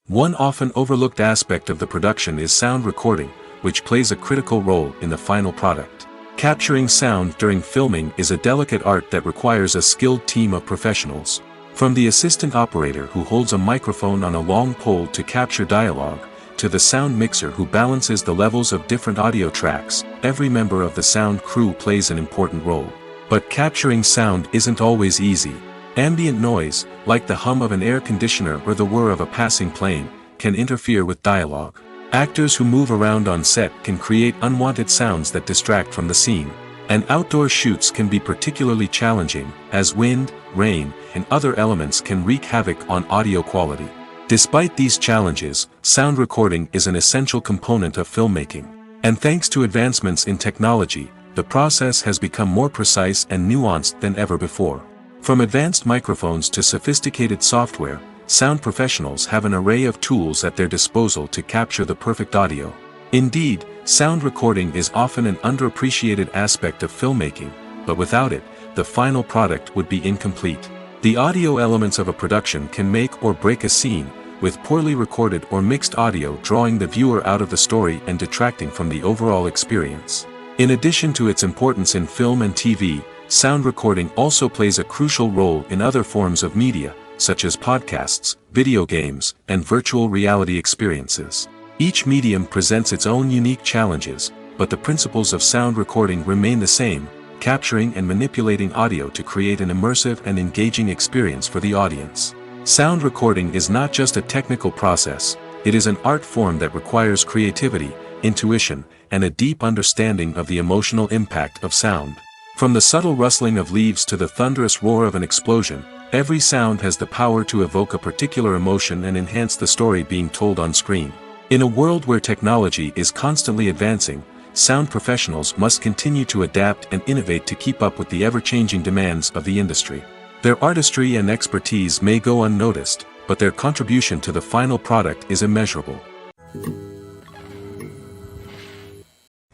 [SPEAKER 2] One often overlooked aspect of the production is sound recording, which plays a critical role in the final product. Capturing sound during filming is a delicate art that requires a skilled team of professionals. From the assistant operator who holds a microphone on a long pole to capture dialogue, to the sound mixer who balances the levels of different audio tracks, every member of the sound crew plays an important role. But capturing sound isn't always easy. Ambient noise, like the hum of an air conditioner or the whir of a passing plane, can interfere with dialogue. Actors who move around on set can create unwanted sounds that distract from the scene. And outdoor shoots can be particularly challenging, as wind, rain, and other elements can wreak havoc on audio quality. Despite these challenges, sound recording is an essential component of filmmaking. And thanks to advancements in technology, the process has become more precise and nuanced than ever before. From advanced microphones to sophisticated software, sound professionals have an array of tools at their disposal to capture the perfect audio. Indeed, sound recording is often an underappreciated aspect of filmmaking, but without it, the final product would be incomplete. The audio elements of a production can make or break a scene, with poorly recorded or mixed audio drawing the viewer out of the story and detracting from the overall experience. In addition to its importance in film and TV, sound recording also plays a crucial role in other forms of media, such as podcasts, video games, and virtual reality experiences. Each medium presents its own unique challenges, but the principles of sound recording remain the same, capturing and manipulating audio to create an immersive and engaging experience for the audience. Sound recording is not just a technical process, it is an art form that requires creativity, intuition, and a deep understanding of the emotional impact of sound. From the subtle rustling of leaves to the thunderous roar of an explosion, every sound has the power to evoke a particular emotion and enhance the story being told on screen. In a world where technology is constantly advancing, sound professionals must continue to adapt and innovate to keep up with the ever-changing demands of the industry. Their artistry and expertise may go unnoticed, but their contribution to the final product is immeasurable.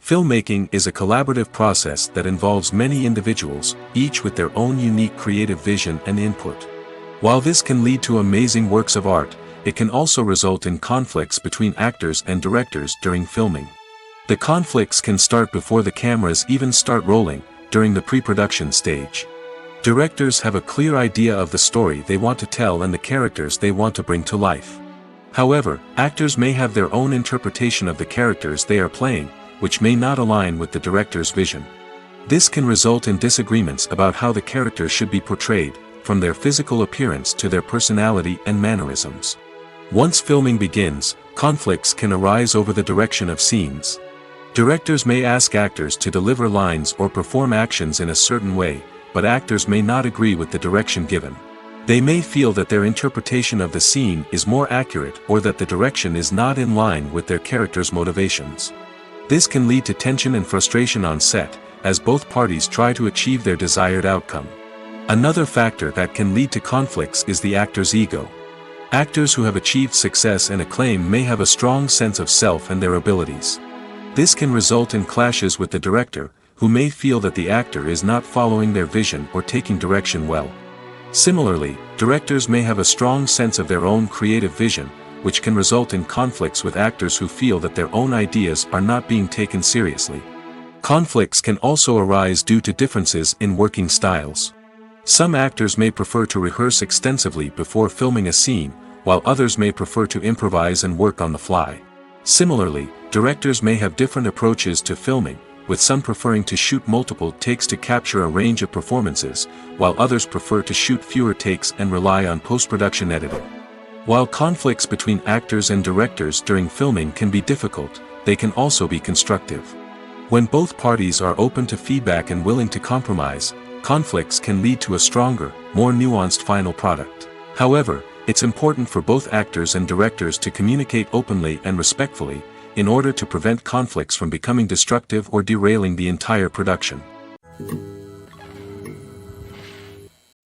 [SPEAKER 2] Filmmaking is a collaborative process that involves many individuals, each with their own unique creative vision and input. While this can lead to amazing works of art, it can also result in conflicts between actors and directors during filming. The conflicts can start before the cameras even start rolling, during the pre-production stage. Directors have a clear idea of the story they want to tell and the characters they want to bring to life. However, actors may have their own interpretation of the characters they are playing, which may not align with the director's vision. This can result in disagreements about how the characters should be portrayed, from their physical appearance to their personality and mannerisms. Once filming begins, conflicts can arise over the direction of scenes. Directors may ask actors to deliver lines or perform actions in a certain way, but actors may not agree with the direction given. They may feel that their interpretation of the scene is more accurate or that the direction is not in line with their character's motivations. This can lead to tension and frustration on set, as both parties try to achieve their desired outcome. Another factor that can lead to conflicts is the actor's ego. Actors who have achieved success and acclaim may have a strong sense of self and their abilities. This can result in clashes with the director, who may feel that the actor is not following their vision or taking direction well. Similarly, directors may have a strong sense of their own creative vision, which can result in conflicts with actors who feel that their own ideas are not being taken seriously. Conflicts can also arise due to differences in working styles. Some actors may prefer to rehearse extensively before filming a scene, while others may prefer to improvise and work on the fly. Similarly, directors may have different approaches to filming, with some preferring to shoot multiple takes to capture a range of performances, while others prefer to shoot fewer takes and rely on post-production editing. While conflicts between actors and directors during filming can be difficult, they can also be constructive. When both parties are open to feedback and willing to compromise, conflicts can lead to a stronger, more nuanced final product. However, it's important for both actors and directors to communicate openly and respectfully, in order to prevent conflicts from becoming destructive or derailing the entire production.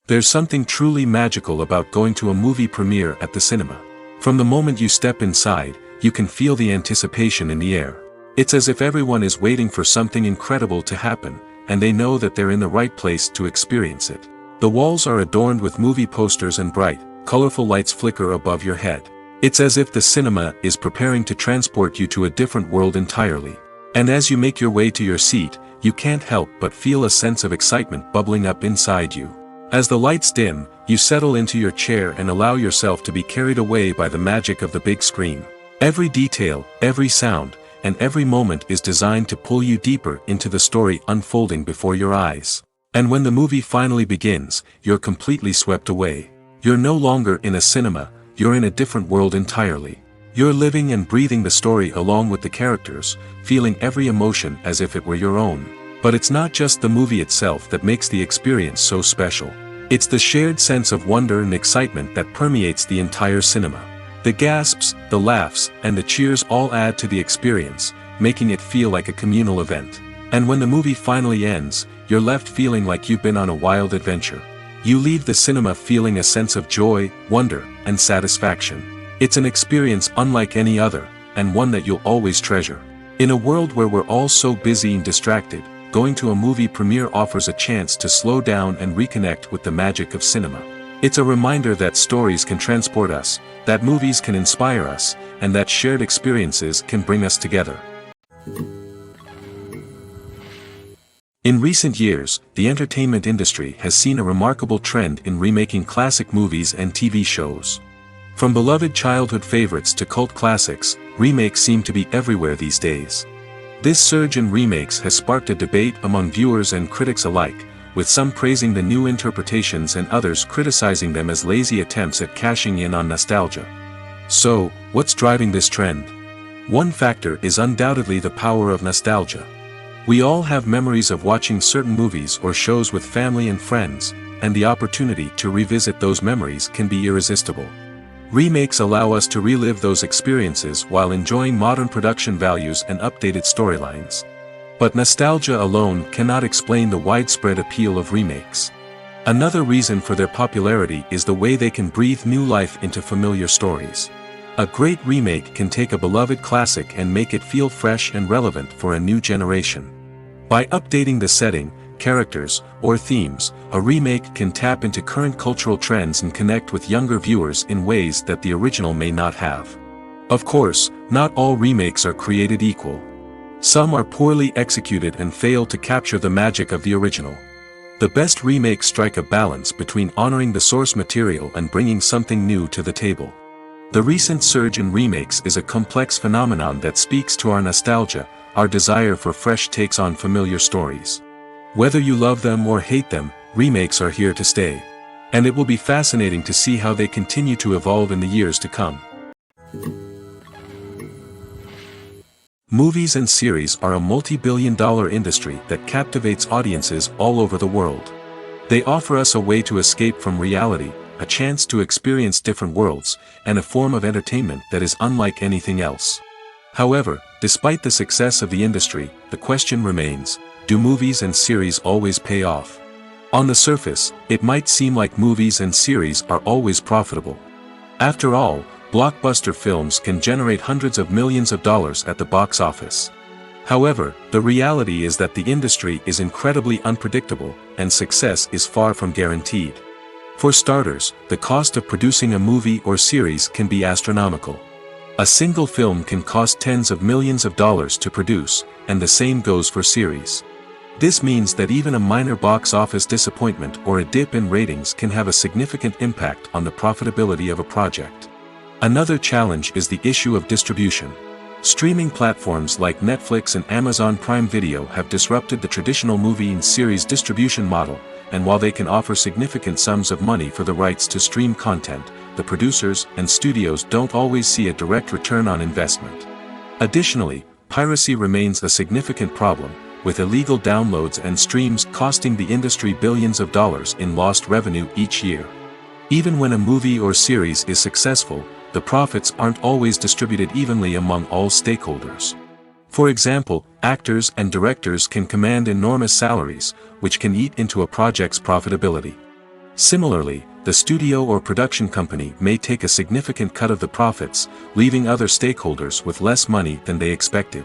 [SPEAKER 2] There's something truly magical about going to a movie premiere at the cinema. From the moment you step inside, you can feel the anticipation in the air. It's as if everyone is waiting for something incredible to happen, and they know that they're in the right place to experience it. The walls are adorned with movie posters and bright, colorful lights flicker above your head. It's as if the cinema is preparing to transport you to a different world entirely. And as you make your way to your seat, you can't help but feel a sense of excitement bubbling up inside you. As the lights dim, you settle into your chair and allow yourself to be carried away by the magic of the big screen. Every detail, every sound, and every moment is designed to pull you deeper into the story unfolding before your eyes. And when the movie finally begins, you're completely swept away. You're no longer in a cinema, you're in a different world entirely. You're living and breathing the story along with the characters, feeling every emotion as if it were your own. But it's not just the movie itself that makes the experience so special. It's the shared sense of wonder and excitement that permeates the entire cinema. The gasps, the laughs, and the cheers all add to the experience, making it feel like a communal event. And when the movie finally ends, you're left feeling like you've been on a wild adventure. You leave the cinema feeling a sense of joy, wonder, and satisfaction. It's an experience unlike any other, and one that you'll always treasure. In a world where we're all so busy and distracted, going to a movie premiere offers a chance to slow down and reconnect with the magic of cinema. It's a reminder that stories can transport us, that movies can inspire us, and that shared experiences can bring us together. In recent years, the entertainment industry has seen a remarkable trend in remaking classic movies and TV shows. From beloved childhood favorites to cult classics, remakes seem to be everywhere these days. This surge in remakes has sparked a debate among viewers and critics alike, with some praising the new interpretations and others criticizing them as lazy attempts at cashing in on nostalgia. So, what's driving this trend? One factor is undoubtedly the power of nostalgia. We all have memories of watching certain movies or shows with family and friends, and the opportunity to revisit those memories can be irresistible. Remakes allow us to relive those experiences while enjoying modern production values and updated storylines. But nostalgia alone cannot explain the widespread appeal of remakes. Another reason for their popularity is the way they can breathe new life into familiar stories. A great remake can take a beloved classic and make it feel fresh and relevant for a new generation. By updating the setting, characters, or themes, a remake can tap into current cultural trends and connect with younger viewers in ways that the original may not have. Of course, not all remakes are created equal. Some are poorly executed and fail to capture the magic of the original. The best remakes strike a balance between honoring the source material and bringing something new to the table. The recent surge in remakes is a complex phenomenon that speaks to our nostalgia, our desire for fresh takes on familiar stories. Whether you love them or hate them, remakes are here to stay. And it will be fascinating to see how they continue to evolve in the years to come. Movies and series are a multi-billion-dollar industry that captivates audiences all over the world. They offer us a way to escape from reality, a chance to experience different worlds, and a form of entertainment that is unlike anything else. However, despite the success of the industry, the question remains, do movies and series always pay off? On the surface, it might seem like movies and series are always profitable. After all, blockbuster films can generate hundreds of millions of dollars at the box office. However, the reality is that the industry is incredibly unpredictable, and success is far from guaranteed. For starters, the cost of producing a movie or series can be astronomical. A single film can cost tens of millions of dollars to produce, and the same goes for series. This means that even a minor box office disappointment or a dip in ratings can have a significant impact on the profitability of a project. Another challenge is the issue of distribution. Streaming platforms like Netflix and Amazon Prime Video have disrupted the traditional movie and series distribution model, and while they can offer significant sums of money for the rights to stream content, the producers and studios don't always see a direct return on investment. Additionally, piracy remains a significant problem, with illegal downloads and streams costing the industry billions of dollars in lost revenue each year. Even when a movie or series is successful, the profits aren't always distributed evenly among all stakeholders. For example, actors and directors can command enormous salaries, which can eat into a project's profitability. Similarly, the studio or production company may take a significant cut of the profits, leaving other stakeholders with less money than they expected.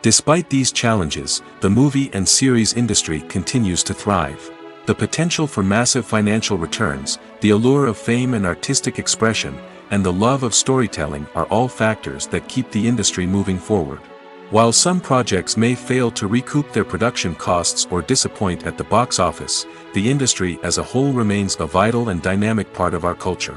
[SPEAKER 2] Despite these challenges, the movie and series industry continues to thrive. The potential for massive financial returns, the allure of fame and artistic expression, and the love of storytelling are all factors that keep the industry moving forward. While some projects may fail to recoup their production costs or disappoint at the box office, the industry as a whole remains a vital and dynamic part of our culture.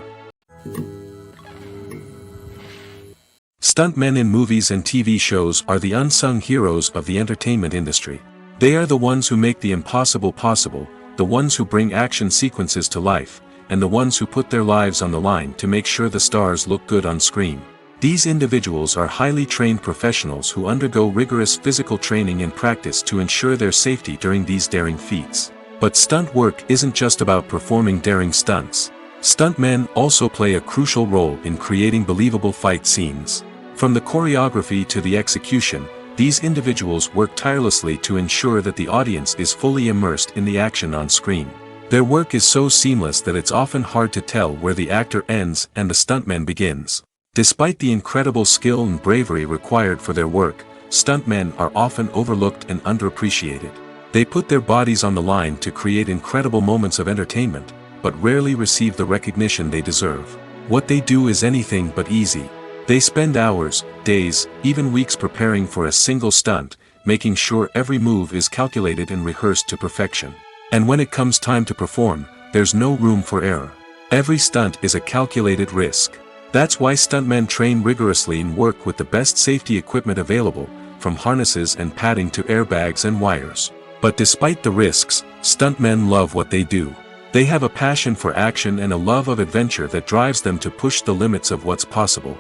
[SPEAKER 2] Stuntmen in movies and TV shows are the unsung heroes of the entertainment industry. They are the ones who make the impossible possible, the ones who bring action sequences to life, and the ones who put their lives on the line to make sure the stars look good on screen. These individuals are highly trained professionals who undergo rigorous physical training and practice to ensure their safety during these daring feats. But stunt work isn't just about performing daring stunts. Stuntmen also play a crucial role in creating believable fight scenes. From the choreography to the execution, these individuals work tirelessly to ensure that the audience is fully immersed in the action on screen. Their work is so seamless that it's often hard to tell where the actor ends and the stuntman begins. Despite the incredible skill and bravery required for their work, stuntmen are often overlooked and underappreciated. They put their bodies on the line to create incredible moments of entertainment, but rarely receive the recognition they deserve. What they do is anything but easy. They spend hours, days, even weeks preparing for a single stunt, making sure every move is calculated and rehearsed to perfection. And when it comes time to perform, there's no room for error. Every stunt is a calculated risk. That's why stuntmen train rigorously and work with the best safety equipment available, from harnesses and padding to airbags and wires. But despite the risks, stuntmen love what they do. They have a passion for action and a love of adventure that drives them to push the limits of what's possible.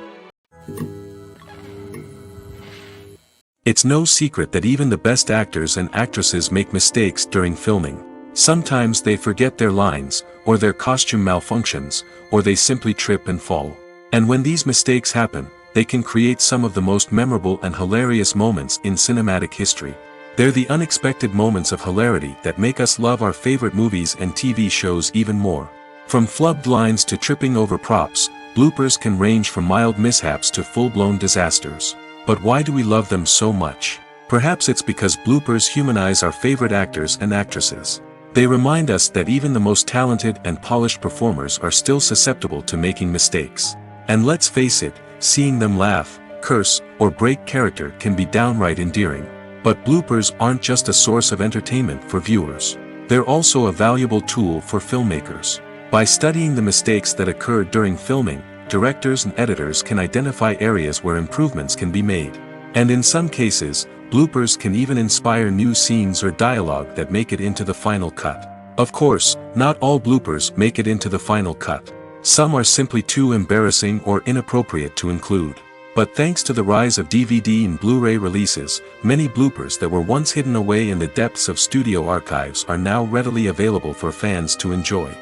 [SPEAKER 2] It's no secret that even the best actors and actresses make mistakes during filming. Sometimes they forget their lines, or their costume malfunctions, or they simply trip and fall. And when these mistakes happen, they can create some of the most memorable and hilarious moments in cinematic history. They're the unexpected moments of hilarity that make us love our favorite movies and TV shows even more. From flubbed lines to tripping over props, bloopers can range from mild mishaps to full-blown disasters. But why do we love them so much? Perhaps it's because bloopers humanize our favorite actors and actresses. They remind us that even the most talented and polished performers are still susceptible to making mistakes. And let's face it, seeing them laugh, curse, or break character can be downright endearing. But bloopers aren't just a source of entertainment for viewers. They're also a valuable tool for filmmakers. By studying the mistakes that occur during filming, directors and editors can identify areas where improvements can be made. And in some cases, bloopers can even inspire new scenes or dialogue that make it into the final cut. Of course, not all bloopers make it into the final cut. Some are simply too embarrassing or inappropriate to include. But thanks to the rise of DVD and Blu-ray releases, many bloopers that were once hidden away in the depths of studio archives are now readily available for fans to enjoy.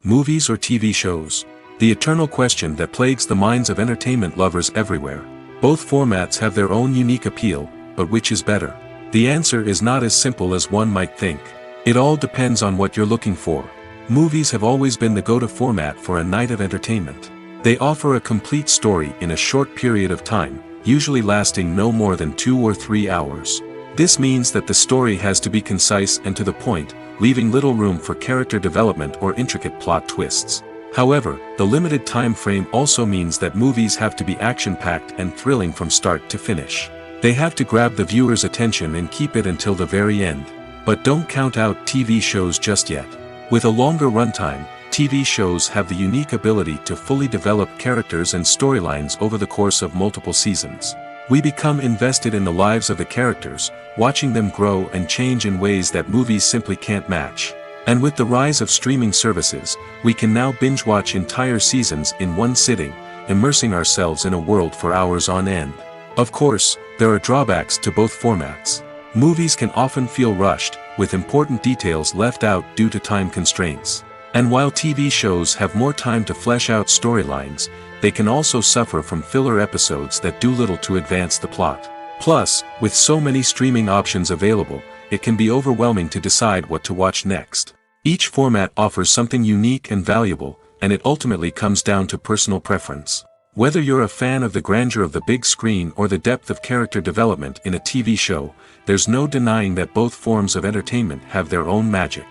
[SPEAKER 2] Movies or TV shows? The eternal question that plagues the minds of entertainment lovers everywhere. Both formats have their own unique appeal, but which is better? The answer is not as simple as one might think. It all depends on what you're looking for. Movies have always been the go-to format for a night of entertainment. They offer a complete story in a short period of time, usually lasting no more than 2 or 3 hours. This means that the story has to be concise and to the point, leaving little room for character development or intricate plot twists. However, the limited time frame also means that movies have to be action-packed and thrilling from start to finish. They have to grab the viewer's attention and keep it until the very end. But don't count out TV shows just yet. With a longer runtime, TV shows have the unique ability to fully develop characters and storylines over the course of multiple seasons. We become invested in the lives of the characters, watching them grow and change in ways that movies simply can't match. And with the rise of streaming services, we can now binge-watch entire seasons in one sitting, immersing ourselves in a world for hours on end. Of course, there are drawbacks to both formats. Movies can often feel rushed, with important details left out due to time constraints. And while TV shows have more time to flesh out storylines, they can also suffer from filler episodes that do little to advance the plot. Plus, with so many streaming options available, it can be overwhelming to decide what to watch next. Each format offers something unique and valuable, and it ultimately comes down to personal preference. Whether you're a fan of the grandeur of the big screen or the depth of character development in a TV show, there's no denying that both forms of entertainment have their own magic.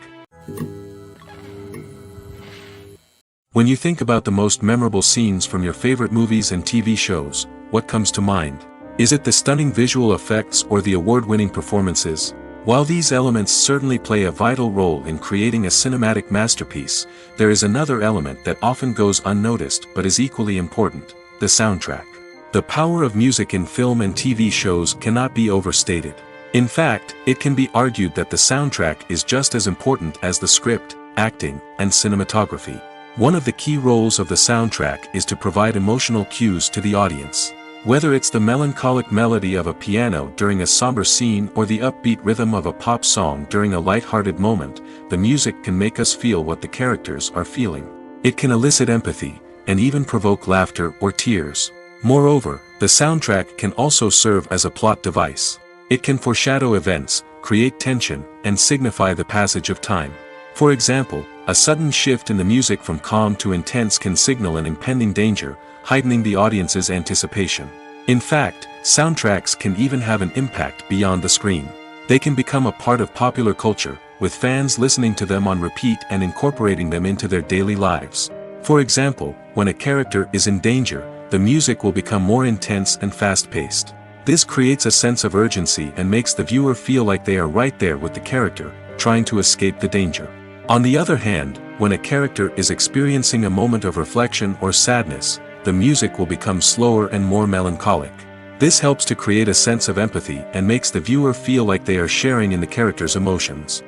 [SPEAKER 2] When you think about the most memorable scenes from your favorite movies and TV shows, what comes to mind? Is it the stunning visual effects or the award-winning performances? While these elements certainly play a vital role in creating a cinematic masterpiece, there is another element that often goes unnoticed but is equally important: the soundtrack. The power of music in film and TV shows cannot be overstated. In fact, it can be argued that the soundtrack is just as important as the script, acting, and cinematography. One of the key roles of the soundtrack is to provide emotional cues to the audience. Whether it's the melancholic melody of a piano during a somber scene or the upbeat rhythm of a pop song during a light-hearted moment, the music can make us feel what the characters are feeling. It can elicit empathy, and even provoke laughter or tears. Moreover, the soundtrack can also serve as a plot device. It can foreshadow events, create tension, and signify the passage of time. For example, a sudden shift in the music from calm to intense can signal an impending danger, heightening the audience's anticipation. In fact, soundtracks can even have an impact beyond the screen. They can become a part of popular culture, with fans listening to them on repeat and incorporating them into their daily lives. For example, when a character is in danger, the music will become more intense and fast-paced. This creates a sense of urgency and makes the viewer feel like they are right there with the character, trying to escape the danger. On the other hand, when a character is experiencing a moment of reflection or sadness, the music will become slower and more melancholic. This helps to create a sense of empathy and makes the viewer feel like they are sharing in the character's emotions.